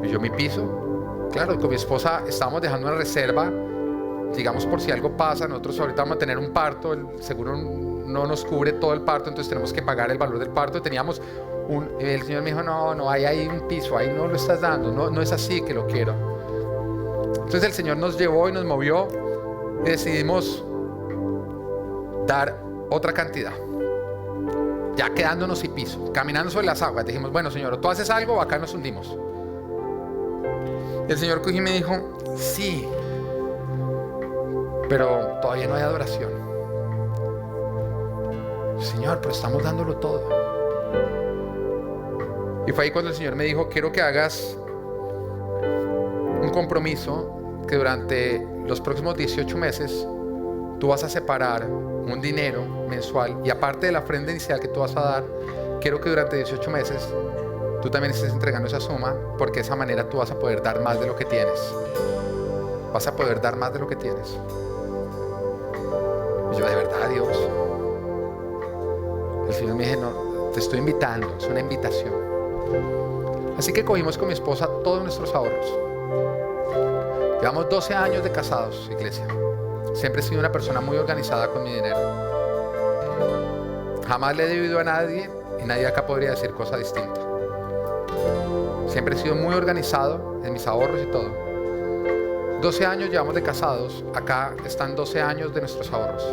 Y yo, mi piso, claro, con mi esposa estábamos dejando una reserva, digamos por si algo pasa. Nosotros ahorita vamos a tener un parto, el seguro no nos cubre todo el parto, entonces tenemos que pagar el valor del parto. Teníamos el Señor me dijo, no, hay ahí un piso, ahí no lo estás dando, no es así que lo quiero. Entonces el Señor nos llevó y nos movió y decidimos dar otra cantidad, ya quedándonos sin piso, caminando sobre las aguas. Dijimos, bueno, Señor, o tú haces algo o acá nos hundimos. Y el Señor cogió y me dijo, sí, pero todavía no hay adoración. Señor, pero estamos dándolo todo. Y fue ahí cuando el Señor me dijo, quiero que hagas un compromiso que durante los próximos 18 meses tú vas a separar un dinero mensual, y aparte de la ofrenda inicial que tú vas a dar, quiero que durante 18 meses tú también estés entregando esa suma, porque de esa manera tú vas a poder dar más de lo que tienes. Vas a poder dar más de lo que tienes. Y yo, de verdad, Dios. El Señor me dijo, no, te estoy invitando, es una invitación. Así que cogimos con mi esposa todos nuestros ahorros. Llevamos 12 años de casados, iglesia. Siempre he sido una persona muy organizada con mi dinero. Jamás le he debido a nadie y nadie acá podría decir cosa distinta. Siempre he sido muy organizado en mis ahorros y todo. 12 años llevamos de casados. Acá están 12 años de nuestros ahorros.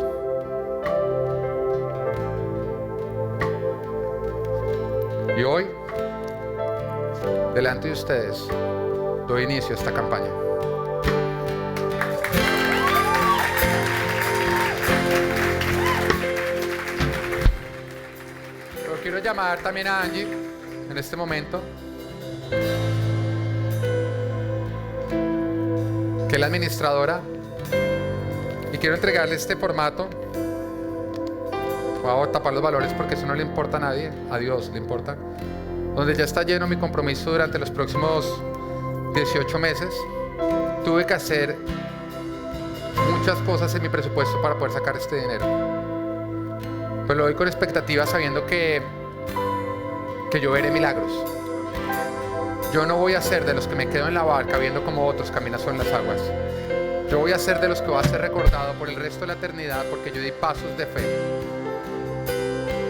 Y hoy, delante de ustedes, doy inicio a esta campaña. Pero quiero llamar también a Angie en este momento, que es la administradora, y quiero entregarle este formato. Voy a tapar los valores porque eso no le importa a nadie, a Dios le importa, donde ya está lleno mi compromiso durante los próximos 18 meses. Tuve que hacer muchas cosas en mi presupuesto para poder sacar este dinero, pero lo doy con expectativa, sabiendo que yo veré milagros. Yo no voy a ser de los que me quedo en la barca viendo como otros caminan sobre las aguas. Yo voy a ser de los que va a ser recordado por el resto de la eternidad, porque yo di pasos de fe.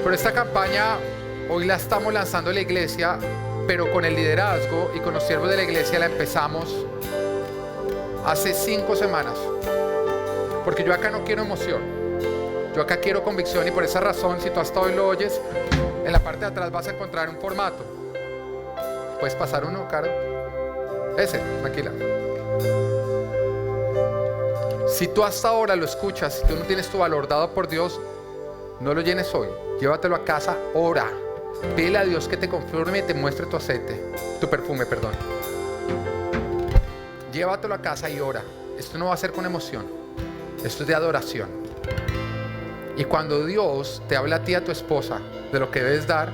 Pero esta campaña hoy la estamos lanzando en la iglesia, pero con el liderazgo y con los siervos de la iglesia la empezamos hace 5 semanas. Porque yo acá no quiero emoción, yo acá quiero convicción, y por esa razón, si tú hasta hoy lo oyes, en la parte de atrás vas a encontrar un formato. ¿Puedes pasar uno, Caro? Ese, tranquila. Si tú hasta ahora lo escuchas, si tú no tienes tu valor dado por Dios, no lo llenes hoy. Llévatelo a casa, ora. Pídele a Dios que te confirme y te muestre tu aceite, tu perfume, perdón. Llévatelo a casa y ora. Esto no va a ser con emoción, esto es de adoración. Y cuando Dios te habla a ti y a tu esposa de lo que debes dar,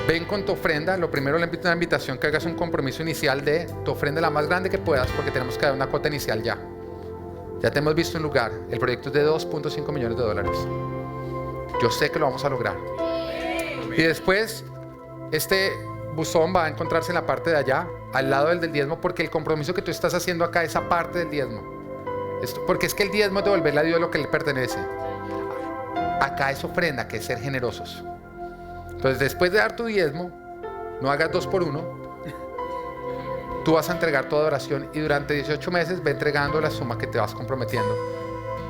ven con tu ofrenda. Lo primero, le invito a una invitación, que hagas un compromiso inicial de tu ofrenda la más grande que puedas, porque tenemos que dar una cuota inicial ya. Ya te hemos visto un lugar. El proyecto es de $2.5 millones. Yo sé que lo vamos a lograr. Y después, este buzón va a encontrarse en la parte de allá, al lado del diezmo, porque el compromiso que tú estás haciendo acá es aparte del diezmo. Porque es que el diezmo es devolverle a Dios lo que le pertenece. Acá es ofrenda, que es ser generosos. Entonces, después de dar tu diezmo, no hagas 2 por 1. Tú vas a entregar tu adoración y durante 18 meses ve entregando la suma que te vas comprometiendo.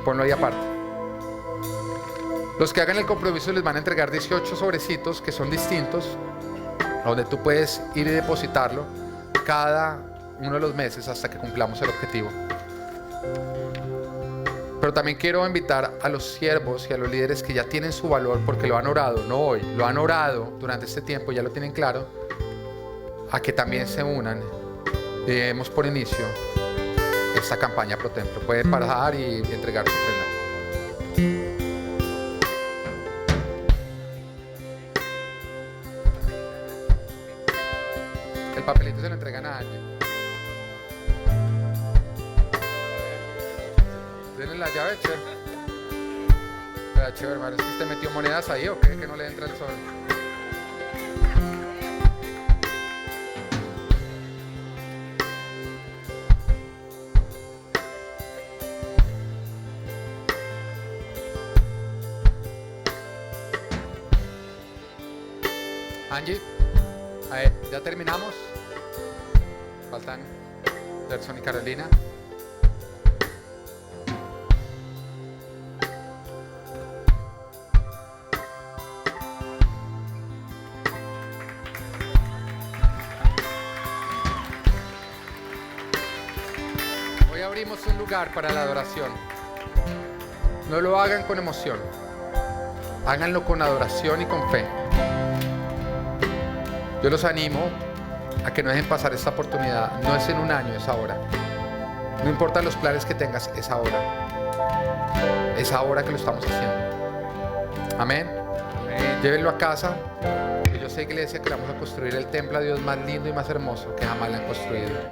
Ponlo ahí aparte. Los que hagan el compromiso les van a entregar 18 sobrecitos que son distintos, donde tú puedes ir y depositarlo cada uno de los meses hasta que cumplamos el objetivo. Pero también quiero invitar a los siervos y a los líderes que ya tienen su valor porque lo han orado, no hoy, lo han orado durante este tiempo, ya lo tienen claro, a que también se unan y demos por inicio esta campaña Pro Templo. Pueden parar y entregar su ofrenda. El papelito se lo entregan a alguien. ¿Tienen la llave, Che? Chévere, hermano. ¿Es que usted metió monedas ahí o qué? Que no le entra el sol. Angie, a ver, ya terminamos. Faltan Gerson y Carolina. Hoy abrimos un lugar para la adoración. No lo hagan con emoción. Háganlo con adoración y con fe. Yo los animo a que no dejen pasar esta oportunidad. No es en un año, es ahora. No importa los planes que tengas, es ahora. Es ahora que lo estamos haciendo. Amén. Llévenlo a casa. Que yo sé, iglesia, que le vamos a construir el templo a Dios más lindo y más hermoso que jamás le han construido.